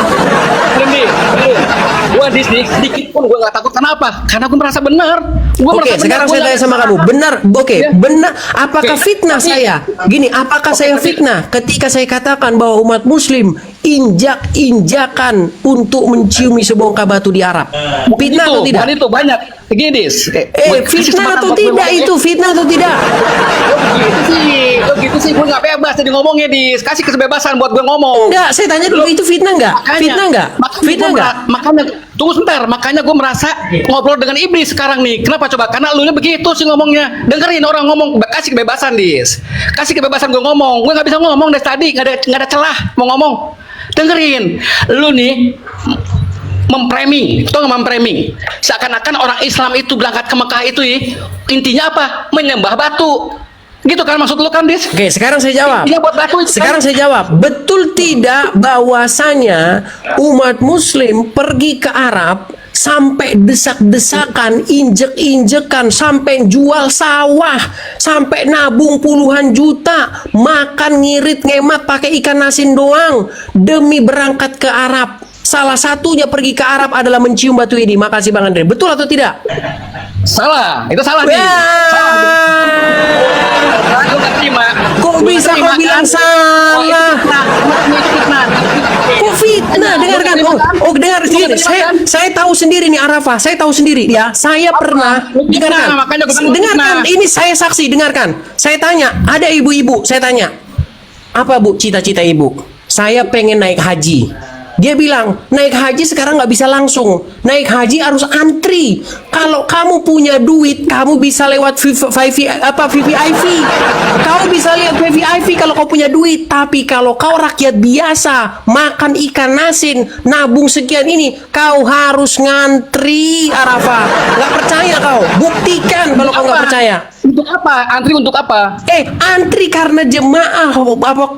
Gue Dis, sedikit pun gue nggak takut. Kenapa? Karena gue merasa benar. Oke, sekarang saya tanya sama kamu, benar? Oke, benar. Apakah fitnah saya? Gini, apakah saya fitnah ketika saya katakan bahwa umat Muslim injak-injakan untuk menciumi sebongkah batu di Arab? Fitnah atau tidak? Bukan itu banyak. Gini Dis. Fitnah atau tidak itu? Fitnah atau tidak? Gitu sih, gue nggak bebas jadi ngomongnya Dis. Kasih kebebasan buat gue ngomong. Enggak, saya tanya dulu, itu fitnah nggak? Fitnah nggak? Fitnah nggak? Makanya, tunggu sebentar. Makanya gue merasa ngobrol dengan iblis sekarang nih. Kenapa coba? Karena lu nya begitu sih ngomongnya. Dengerin orang ngomong, kasih kebebasan Dis. Kasih kebebasan gue ngomong. Gue nggak bisa ngomong dari tadi, nggak ada celah mau ngomong. Dengerin, lu nih memframing, itu memframing. Seakan-akan orang Islam itu berangkat ke Mekah itu intinya apa? Menyembah batu. Gitu kan maksud lu kan, Dis? Oke, sekarang saya jawab. Iya, buat batu itu Sekarang saya jawab. Betul tidak bahwasanya umat Muslim pergi ke Arab sampai desak-desakan, injek-injekan, sampai jual sawah, sampai nabung puluhan juta, makan ngirit ngemat pakai ikan asin doang demi berangkat ke Arab. Salah satunya pergi ke Arab adalah mencium batu ini. Makasih Bang Andre. Betul atau tidak? salah. Itu salah nih. Aku nggak terima. Kok bisa kau bilang salah? Kok fitnah? Dengarkan. Dengar sini. Saya tahu sendiri nih Arafah. Saya tahu sendiri ya. Saya pernah. Dengarkan. Dengarkan. Ini saya saksi. Dengarkan. Saya tanya. Ada ibu-ibu. Saya tanya. Apa Bu cita-cita ibu? Saya pengen naik haji. Dia bilang, naik haji sekarang nggak bisa langsung. Naik haji harus antri. Kalau kamu punya duit, kamu bisa lewat VVIP. Kamu bisa lihat VVIP kalau kau punya duit. Tapi kalau kau rakyat biasa, makan ikan asin, nabung sekian ini, kau harus ngantri Arafah. Nggak percaya kau? Buktikan kalau kau nggak percaya. Untuk apa? Antri untuk apa? Antri karena jemaah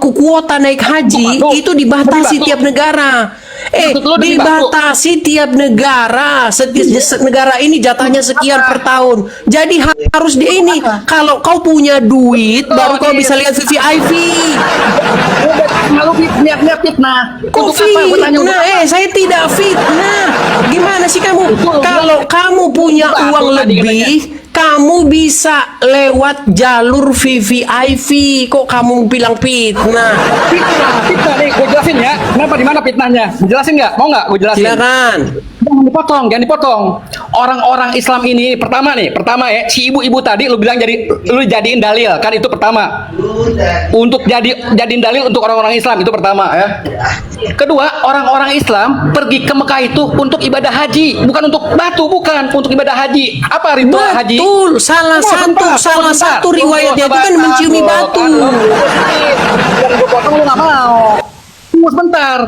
kuota naik haji itu dibatasi tiap negara. Dibatasi tiap negara. Setiap negara ini jatahnya sekian per tahun. Jadi harus di ini. Kalau kau punya duit, baru kau bisa lihat VVIP. Lalu fitnah. Kok fitnah? Saya tidak fitnah. Gimana sih kamu? Kalau kamu punya uang lebih, kamu bisa lewat jalur VVIP. Kok kamu bilang fitnah? Fitnah nih, gue jelasin ya. Kenapa di mana fitnahnya? Jelasin nggak? Mau nggak? Gue jelasin. Silakan. Jangan dipotong. Orang-orang Islam ini pertama ya, si ibu-ibu tadi lu bilang lu jadiin dalil kan, itu pertama. Untuk jadiin dalil untuk orang-orang Islam itu pertama ya. Kedua, orang-orang Islam pergi ke Mekah itu untuk ibadah haji, bukan untuk batu, bukan untuk ibadah haji. Apa ritual haji? Betul, salah satu riwayatnya itu kan menciumi batu. Jangan gue potong, lu nggak mau. Tunggu sebentar.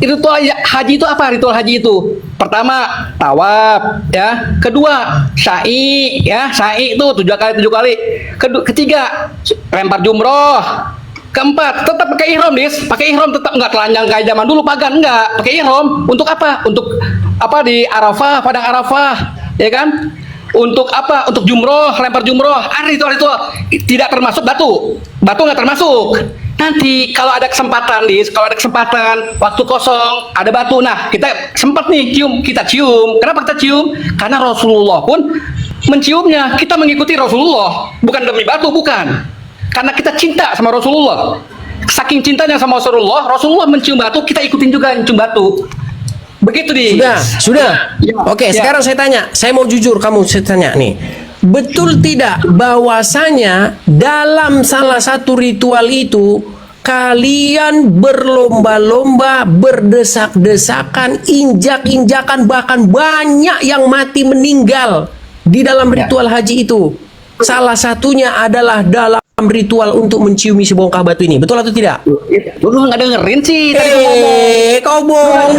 Ritual haji itu apa? Ritual haji itu pertama tawaf ya, kedua sa'i ya, sa'i itu 7 kali, ketiga lempar jumroh, keempat tetap pakai ihram, pakai ihram, tetap nggak telanjang kayak zaman dulu pagan, nggak pakai ihram. Untuk apa? Untuk apa? Di Arafah, padang Arafah ya kan? Untuk apa? Untuk jumroh, lempar jumroh. Ritual tidak termasuk batu nggak termasuk. Nanti kalau ada kesempatan, waktu kosong ada batu, nah kita sempat nih kita cium. Kenapa kita cium? Karena Rasulullah pun menciumnya. Kita mengikuti Rasulullah, bukan demi batu, bukan. Karena kita cinta sama Rasulullah. Saking cintanya sama Rasulullah mencium batu, kita ikutin juga mencium batu. Begitu Sudah. Oke, sekarang saya tanya. Saya mau jujur, kamu saya tanya nih. Betul tidak bahwasanya dalam salah satu ritual itu kalian berlomba-lomba, berdesak-desakan, injak-injakan, bahkan banyak yang mati meninggal di dalam ritual haji itu? salah satunya adalah dalam ritual untuk menciumi sebongkah batu ini. Betul atau tidak? Lu nggak dengerin sih tadi gua ngomong. Kau bohong.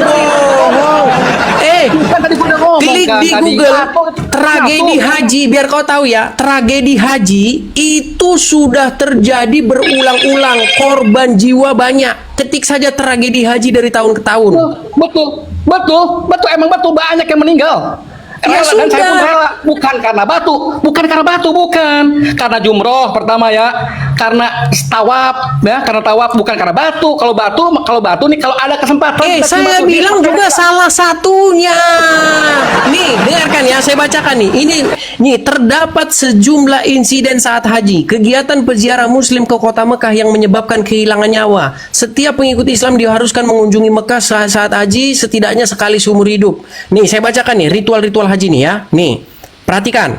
Kan tadi gua udah ngomong Klik kan di tadi. Google Apa? tragedi Kenapa? haji, biar kau tahu ya, tragedi haji itu sudah terjadi berulang-ulang, korban jiwa banyak. Ketik saja tragedi haji dari tahun ke tahun. Betul, emang betul banyak yang meninggal. Ya Rela, dan saya pun sudah. rela. Bukan karena batu, karena jumroh pertama ya, karena tawaf ya, karena tawaf, bukan karena batu. Kalau batu nih, kalau ada kesempatan. kita Saya batu. bilang juga salah satunya. Nih, dengarkan ya, saya bacakan nih. Nih terdapat sejumlah insiden saat haji, kegiatan peziarah muslim ke kota Mekah yang menyebabkan kehilangan nyawa. Setiap pengikut Islam diharuskan mengunjungi Mekah saat haji setidaknya sekali seumur hidup. Nih, saya bacakan nih ritual-ritual haji nih ya. Nih, perhatikan.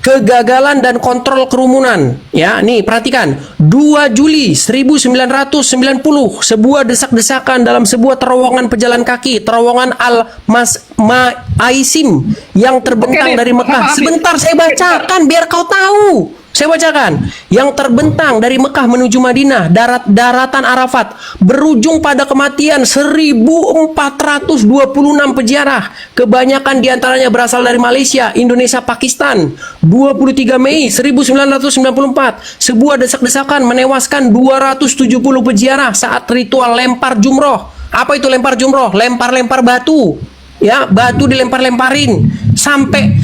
Kegagalan dan kontrol kerumunan. Ya, nih perhatikan. 2 Juli 1990, sebuah desak-desakan dalam sebuah terowongan pejalan kaki, terowongan Al-Ma'aisim yang terbentang Oke, nih. dari Mekah. Maaf, Sebentar saya bacakan biar kau tahu. Saya bacakan. Yang terbentang dari Mekah menuju Madinah, daratan Arafat, berujung pada kematian 1426 peziarah. Kebanyakan diantaranya berasal dari Malaysia, Indonesia, Pakistan. 23 Mei 1994, sebuah desak-desakan menewaskan 270 peziarah saat ritual lempar jumroh. Apa itu lempar jumroh? Lempar-lempar batu. Ya, batu dilempar-lemparin sampai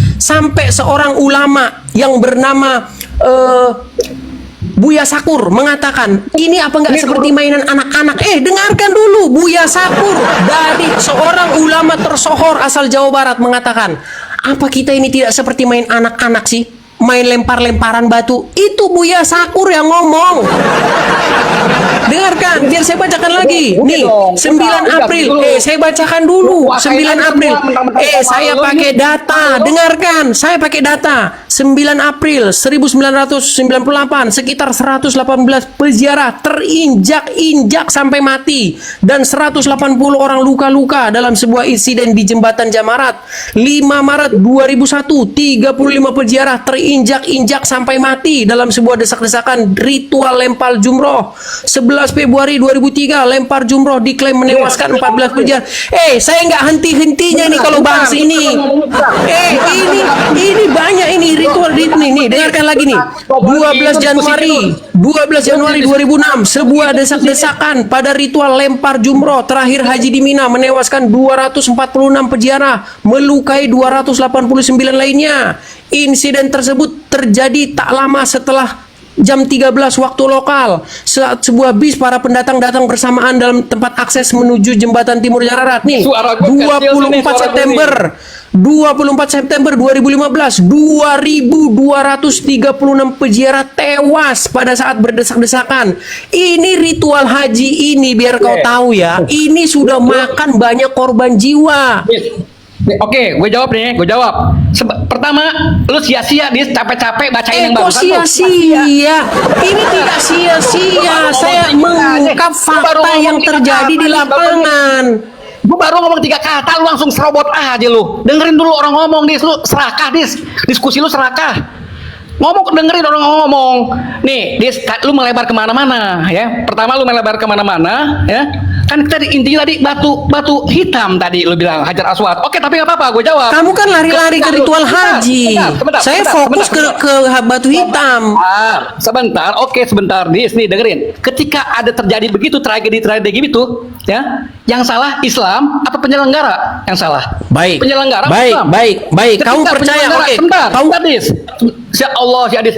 seorang ulama yang bernama Buya Sakur mengatakan, ini apa nggak seperti mainan anak-anak? Dengarkan dulu. Buya Sakur dari seorang ulama tersohor asal Jawa Barat mengatakan, apa kita ini tidak seperti main anak-anak sih? Main lempar-lemparan batu. Itu Buya Sakur yang ngomong. Dengarkan, biar saya bacakan lagi. Nih, 9 April. Saya bacakan dulu. 9 April. Saya pakai data. Dengarkan, saya pakai data. 9 April 1998, sekitar 118 peziarah terinjak-injak sampai mati dan 180 orang luka-luka dalam sebuah insiden di jembatan Jamarat. 5 Maret 2001, 35 peziarah terinjak-injak sampai mati dalam sebuah desak-desakan ritual lempar jumroh. 11 Februari 2003, lempar jumroh diklaim menewaskan 14 peziarah. Saya nggak henti-hentinya nih kalau bahas ini. Ini banyak ini ritual nih, dengarkan lagi nih. 12 Januari 2006, sebuah desak-desakan pada ritual lempar jumroh terakhir haji di Mina menewaskan 246 peziarah, melukai 289 lainnya. Insiden tersebut terjadi tak lama setelah jam 13 waktu lokal saat sebuah bis para pendatang datang bersamaan dalam tempat akses menuju jembatan Timur Jararat. Nih, 24 September 2015, 2.236 peziarah tewas pada saat berdesak-desakan. Ini ritual haji ini, biar kau tahu ya, ini sudah makan banyak korban jiwa. Oke, gue jawab nih, pertama, lu sia-sia dia capek-capek bacain yang Kok barusan. sia-sia? Ini tidak sia-sia. Saya mengungkap fakta yang terjadi di lapangan. Gue baru ngomong 3 kata, lu langsung serobot aja lu. Dengerin dulu orang ngomong, Dis. Lu serakah, Dis. Diskusi lu serakah. Dengerin orang ngomong. Nih, Dis, lu melebar kemana-mana, ya. Pertama lu melebar kemana-mana, ya. Kan tadi intinya tadi batu hitam tadi lu bilang Hajar Aswad. Oke, tapi nggak apa-apa, gue jawab. Kamu kan lari-lari ke ritual haji. Saya fokus ke batu hitam. Sebentar, Dis, nih dengerin. Ketika ada terjadi begitu tragedi gitu, ya, yang salah Islam apa penyelenggara yang salah? Baik. Penyelenggara Baik, Islam. baik. Kamu Ketika percaya? penyelenggara- Oke. Sebentar, Kamu Dis. Ya Allah, si Adis.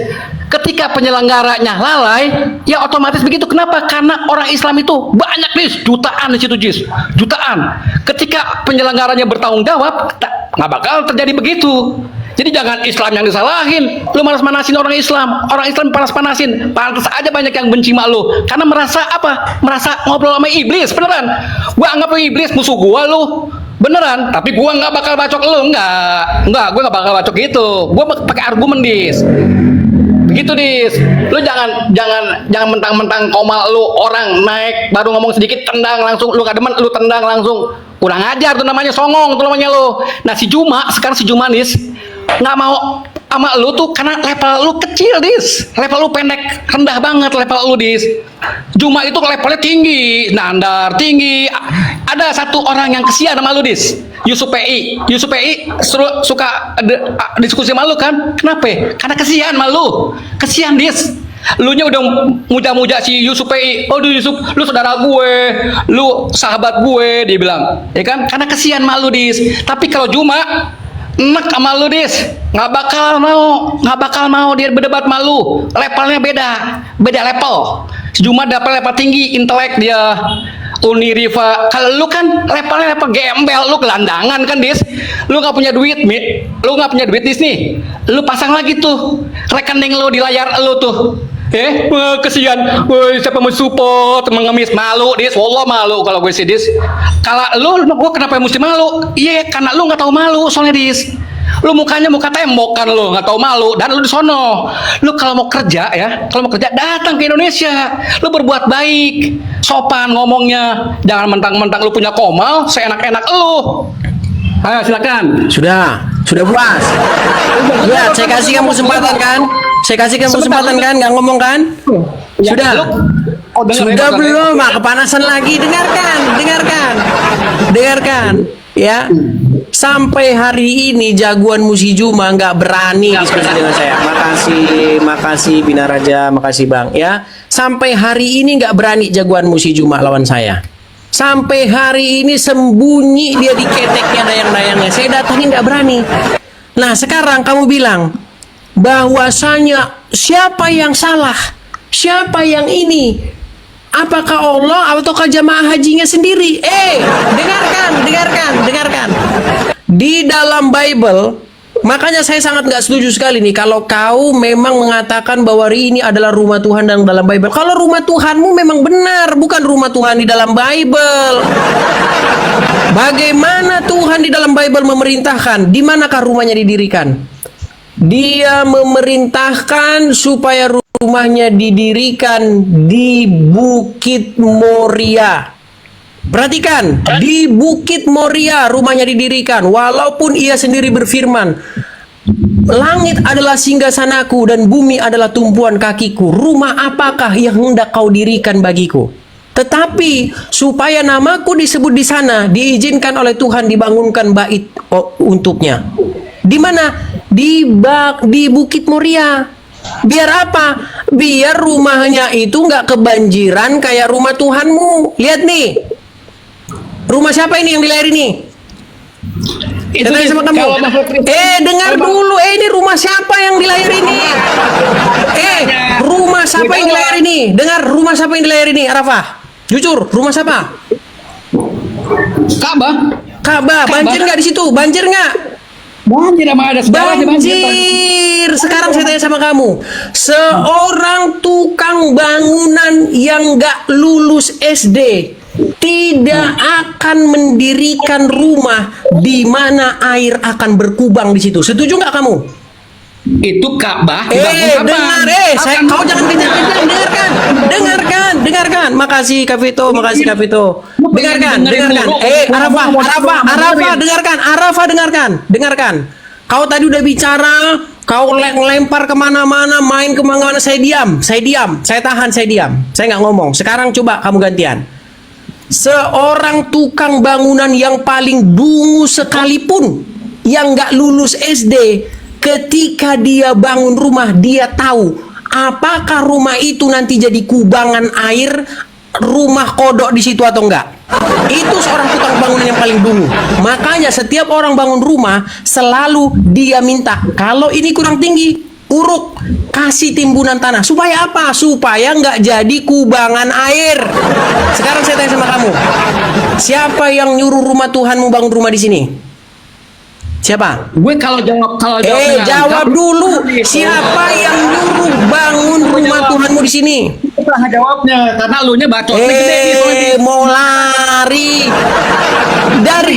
Ketika penyelenggaranya lalai, ya otomatis begitu. Kenapa? Karena orang Islam itu banyak, Dis, jutaan di situ, Dis, jutaan. Ketika penyelenggaranya bertanggung jawab, nggak bakal terjadi begitu. Jadi jangan Islam yang disalahin. Lu manas-manasin orang Islam panas-panasin. Pantas aja banyak yang benci sama lu. Karena merasa apa? Merasa ngobrol sama iblis, beneran. Gua anggap lu iblis, musuh gua lu. Beneran, tapi gua nggak bakal bacok lu, enggak, gua nggak bakal bacok gitu. Gua pakai argumen, Dis. Begitu, Dis. Lu jangan mentang-mentang komal lu orang naik baru ngomong sedikit tendang langsung, lu nggak demen lu tendang langsung. Kurang ajar tuh namanya, songong tuh namanya lu. Nah, si Juma sekarang, Dis, nggak mau sama lu tuh karena level lu kecil, Dis. Level lu pendek, rendah banget level lu, Dis. Juma itu levelnya tinggi, nandar tinggi. Ada satu orang yang kesian sama lu, Dis. Yusuf PI. Yusuf PI suka diskusi sama lu kan? Kenapa? Karena kesian sama lu. Kesian, Dis. Lu nya udah muja-muja si Yusuf PI. Oh, Yusuf, lu saudara gue, lu sahabat gue, dia bilang. Ya kan? Karena kesian sama lu, Dis. Tapi kalau Juma enak sama lu, Dis, nggak bakal mau dia berdebat malu. Levelnya beda level. Si Juma dapat level tinggi, intelek dia. Uni Riva, kalau lu kan levelnya level gembel, lu gelandangan kan, Dis. Lu nggak punya duit, lu nggak punya duit, Dis nih. Lu pasang lagi tuh rekening lu di layar lu tuh. Kesian, siapa mau support, mengemis, malu, Dis. Wallah malu kalau gue sih, Dis. Kalau lu, gue kenapa mesti malu? Iya, karena lu nggak tahu malu soalnya, Dis. Lu mukanya muka tembok kan, lu nggak tahu malu, dan lu di sono. Lu kalau mau kerja datang ke Indonesia. Lu berbuat baik, sopan ngomongnya, jangan mentang-mentang lu punya komal, seenak-enak lu. Ayo silakan. Sudah puas. Ya, saya kasih kamu kesempatan kan? Nggak ngomong kan? Sudah. Sudah belum? Kepanasan lagi. Dengarkan. Ya. Sampai hari ini jagoan Musi Juma nggak berani diskusi dengan saya. Makasih Bina Raja, makasih Bang. Ya. Sampai hari ini nggak berani jagoan Musi Juma lawan saya. Sampai hari ini sembunyi dia di keteknya dayang-dayangnya. Saya datangin nggak berani. Nah sekarang kamu bilang bahwasanya siapa yang salah, siapa yang ini, apakah Allah ataukah jamaah hajinya sendiri? Dengarkan. Di dalam Bible, makanya saya sangat nggak setuju sekali nih kalau kau memang mengatakan bahwa ini adalah rumah Tuhan dalam Bible. Kalau rumah Tuhanmu memang benar, bukan rumah Tuhan di dalam Bible. Bagaimana Tuhan di dalam Bible memerintahkan? Di manakah rumahnya didirikan? Dia memerintahkan supaya rumahnya didirikan di Bukit Moria. Perhatikan, di Bukit Moria rumahnya didirikan. Walaupun ia sendiri berfirman, langit adalah singgasanaku dan bumi adalah tumpuan kakiku. Rumah apakah yang hendak kau dirikan bagiku? Tetapi supaya namaku disebut di sana, diizinkan oleh Tuhan dibangunkan bait untuknya. Di mana? Di Bukit Moria. Biar apa? Biar rumahnya itu nggak kebanjiran kayak rumah Tuhanmu. Lihat nih. Rumah siapa ini yang dilayar ini? Itu sama kamu. Dengar dulu. Ini rumah siapa yang dilayar ini? Rumah siapa yang dilayar ini? Dengar, rumah siapa yang dilayar ini, Arafah? Jujur, rumah siapa? Ka'bah. Banjir nggak di situ? Banjir nggak? Banjir sama ada banjir. Sekarang saya tanya sama kamu, seorang tukang bangunan yang nggak lulus SD tidak akan mendirikan rumah di mana air akan berkubang di situ. Setuju nggak kamu? Itu Ka'bah. Dengar, kau jangan kejar-kejar. Dengarkan. Makasih Kavito. Dengarkan. Arafah, dengarkan. Kau tadi udah bicara, kau lempar kemana-mana, main kemana-mana. Saya diam. Saya tahan. Saya nggak ngomong. Sekarang coba kamu gantian. Seorang tukang bangunan yang paling dungu sekalipun, yang nggak lulus SD, ketika dia bangun rumah, dia tahu apakah rumah itu nanti jadi kubangan air, rumah kodok di situ atau enggak. Itu seorang tukang bangunan yang paling dungu. Makanya setiap orang bangun rumah selalu dia minta, kalau ini kurang tinggi, uruk, kasih timbunan tanah. Supaya apa? Supaya nggak jadi kubangan air. Sekarang saya tanya sama kamu, siapa yang nyuruh rumah Tuhanmu bangun rumah di sini? Siapa? Gue kalau jawab jawab dulu. Siapa yang nyuruh bangun rumah Tuhanmu di sini? Nah, jawabnya karena lu nya bacot mau lari.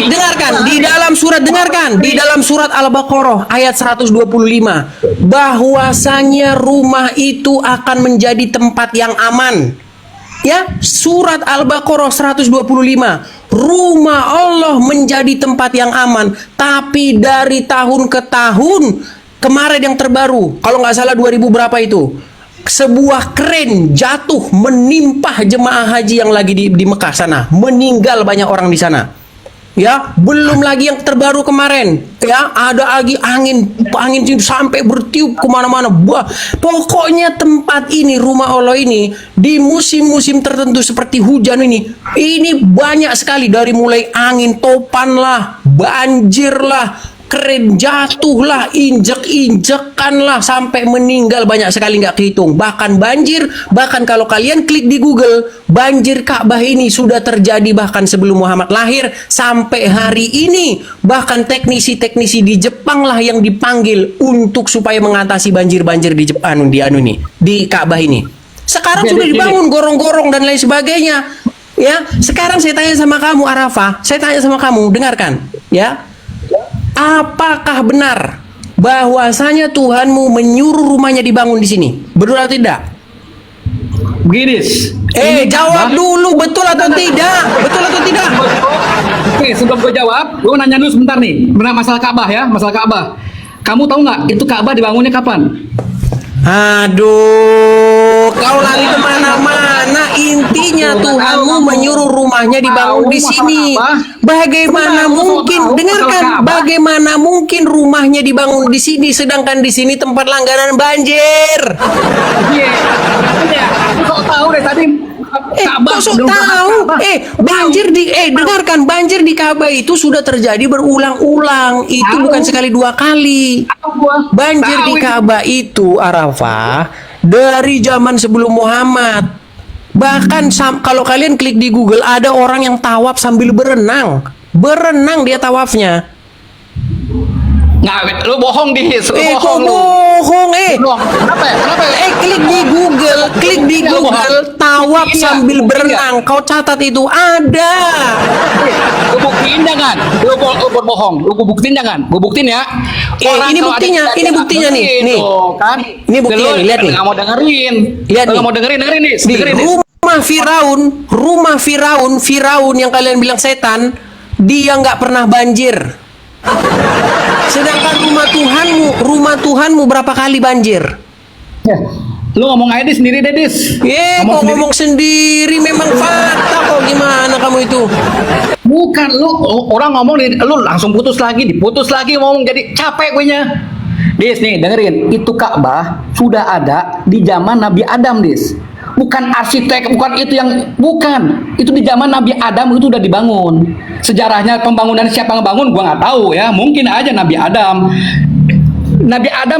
Dengarkan di dalam surat Al-Baqarah ayat 125 bahwasanya rumah itu akan menjadi tempat yang aman. Ya, surat Al-Baqarah 125. Rumah Allah menjadi tempat yang aman, tapi dari tahun ke tahun kemarin yang terbaru, kalau nggak salah 2000 berapa itu, sebuah kren jatuh menimpa jemaah haji yang lagi di Mekah sana, meninggal banyak orang di sana. Ya, belum lagi yang terbaru kemarin, ya ada lagi angin sampai bertiup kemana-mana. Pokoknya tempat ini, rumah Allah ini, di musim-musim tertentu seperti hujan ini banyak sekali, dari mulai angin topan lah, banjir lah, keren jatuh lah, injek-injekan lah, sampai meninggal banyak sekali nggak kehitung. Bahkan banjir, bahkan kalau kalian klik di Google, banjir Ka'bah ini sudah terjadi bahkan sebelum Muhammad lahir sampai hari ini. Bahkan teknisi-teknisi di Jepang lah yang dipanggil untuk supaya mengatasi banjir-banjir di Jepang di Ka'bah ini. Sekarang sudah dibangun gorong-gorong dan lain sebagainya. Ya, sekarang saya tanya sama kamu Arafah, saya tanya sama kamu, dengarkan, ya. Apakah benar bahwasanya Tuhanmu menyuruh rumahnya dibangun di sini? Betul atau tidak? Begini. Jawab dulu, betul atau tidak? Betul atau tidak? Oke, sebelum gue jawab, gue nanya dulu sebentar nih. Benar masalah Ka'bah ya, masalah Ka'bah. Kamu tahu nggak itu Ka'bah dibangunnya kapan? Aduh, kau lari kemana-mana. Intinya Tuhanmu menyuruh rumahnya dibangun di sini. Bagaimana mungkin? Dengarkan, bagaimana mungkin rumahnya dibangun di sini, sedangkan di sini tempat langganan banjir? Iya, kok tahu deh tadi. Kok sok tahu? Banjir dengarkan, banjir di Ka'bah itu sudah terjadi berulang-ulang. Itu bukan sekali dua kali. Banjir di Ka'bah itu, Arafah, dari zaman sebelum Muhammad. Bahkan kalau kalian klik di Google, ada orang yang tawaf sambil berenang. Berenang dia tawafnya. Nggak, lu bohong Kok bohong, Kenapa? klik di Google, tawaf sambil berenang. Kau catat itu ada. Lu buktiin jangan. Lu bohong. Lu buktiin jangan. Gue buktiin ya. Ini buktinya nih. Nih. Kan? Ini buktinya nih, lihat nih. Nggak mau dengerin. Lihat nih. Nggak mau dengerin nih. Di rumah Firaun yang kalian bilang setan, dia nggak pernah banjir. Sedangkan rumah Tuhanmu berapa kali banjir? Ya, lu ngomong aja sendiri deh, Dis. Kok ngomong sendiri, memang fakta kok, gimana kamu itu? Bukan, lu orang ngomong lu langsung diputus lagi ngomong, jadi capek gue nya. Dis nih, dengerin, itu Ka'bah sudah ada di zaman Nabi Adam, Dis. Bukan arsitek, bukan itu di zaman Nabi Adam itu udah dibangun. Sejarahnya pembangunan siapa yang ngebangun gua nggak tahu ya, mungkin aja Nabi Adam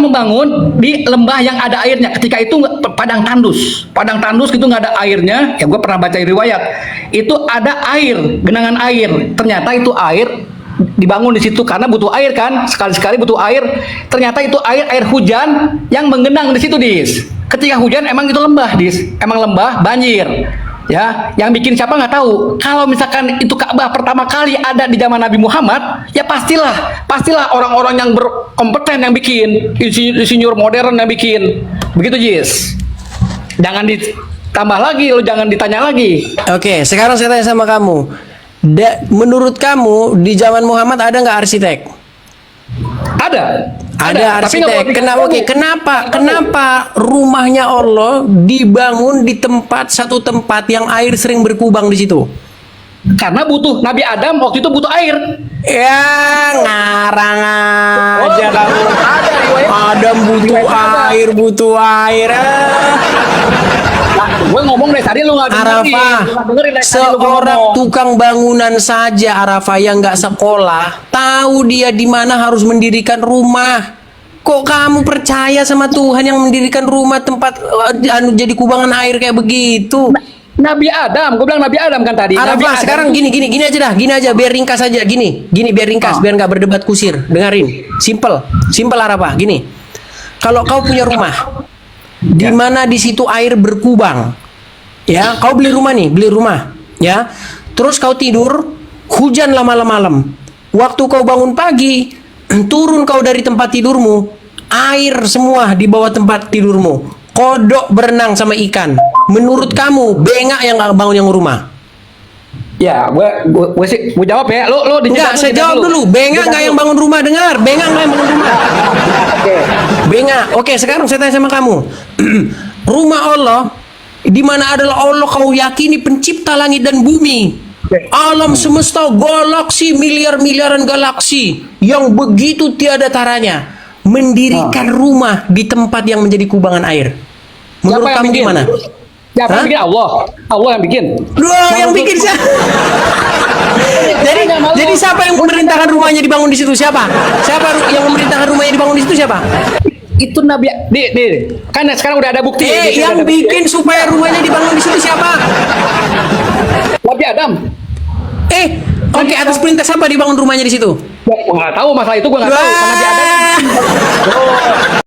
membangun di lembah yang ada airnya. Ketika itu padang tandus gitu, nggak ada airnya ya. Gua pernah baca riwayat itu ada air, genangan air, ternyata itu air dibangun di situ karena butuh air kan, sekali-sekali butuh air. Ternyata itu air hujan yang menggenang di situ, Dis. Ketika hujan emang itu lembah, Dis. Emang lembah, banjir. Ya, yang bikin siapa nggak tahu. Kalau misalkan itu Ka'bah pertama kali ada di zaman Nabi Muhammad, ya pastilah orang-orang yang berkompeten yang bikin, insinyur modern yang bikin. Begitu, Jis. Jangan ditambah lagi, lo jangan ditanya lagi. Oke, sekarang saya tanya sama kamu. Menurut kamu di zaman Muhammad ada nggak arsitek? Ada arsitek. Kenapa rumahnya Allah dibangun di satu tempat yang air sering berkubang di situ? Karena butuh Nabi Adam waktu itu butuh air. Ya, ngarang aja kamu. Adam butuh air. Gue ngomong dari tadi lu nggak dengerin. Seorang tukang bangunan saja, Arafah, yang nggak sekolah, tahu dia di mana harus mendirikan rumah. Kok kamu percaya sama Tuhan yang mendirikan rumah tempat jadi kubangan air kayak begitu? Nabi Adam, gue bilang Nabi Adam kan tadi. Arafah, sekarang gini aja, biar ringkas aja, gini biar ringkas, biar nggak berdebat kusir. Dengerin, simple Arafah, gini. Kalau kau punya rumah, di mana di situ air berkubang, ya, kau beli rumah, ya, terus kau tidur, hujan malam, waktu kau bangun pagi, turun kau dari tempat tidurmu, air semua di bawah tempat tidurmu, kodok berenang sama ikan. Menurut kamu bengak yang bangun yang rumah? Ya, gue sih mau jawab ya. Lo Enggak, saya jawab dulu. Bengak nggak yang bangun rumah, dengar? Bengak nggak yang bangun rumah? Oke. Bengak. Oke, sekarang saya tanya sama kamu. Rumah Allah di mana adalah Allah kau yakini pencipta langit dan bumi. Alam semesta, galaksi, miliar-miliaran galaksi yang begitu tiada taranya mendirikan rumah di tempat yang menjadi kubangan air. Menurut Siapa yang kamu bikin? gimana? Siapa yang bikin? Allah. Allah yang bikin. Loh, yang bikin siapa? jadi siapa yang memerintahkan rumahnya dibangun di situ? Siapa? Siapa yang memerintahkan rumahnya dibangun di situ siapa? Itu Nabi kan sekarang udah ada bukti. Yang bikin supaya rumahnya dibangun di situ siapa? Nabi Adam. Oke, atas perintah siapa dibangun rumahnya di situ? Gua nggak tahu masalah itu, gua nggak tahu. Nabi Adam.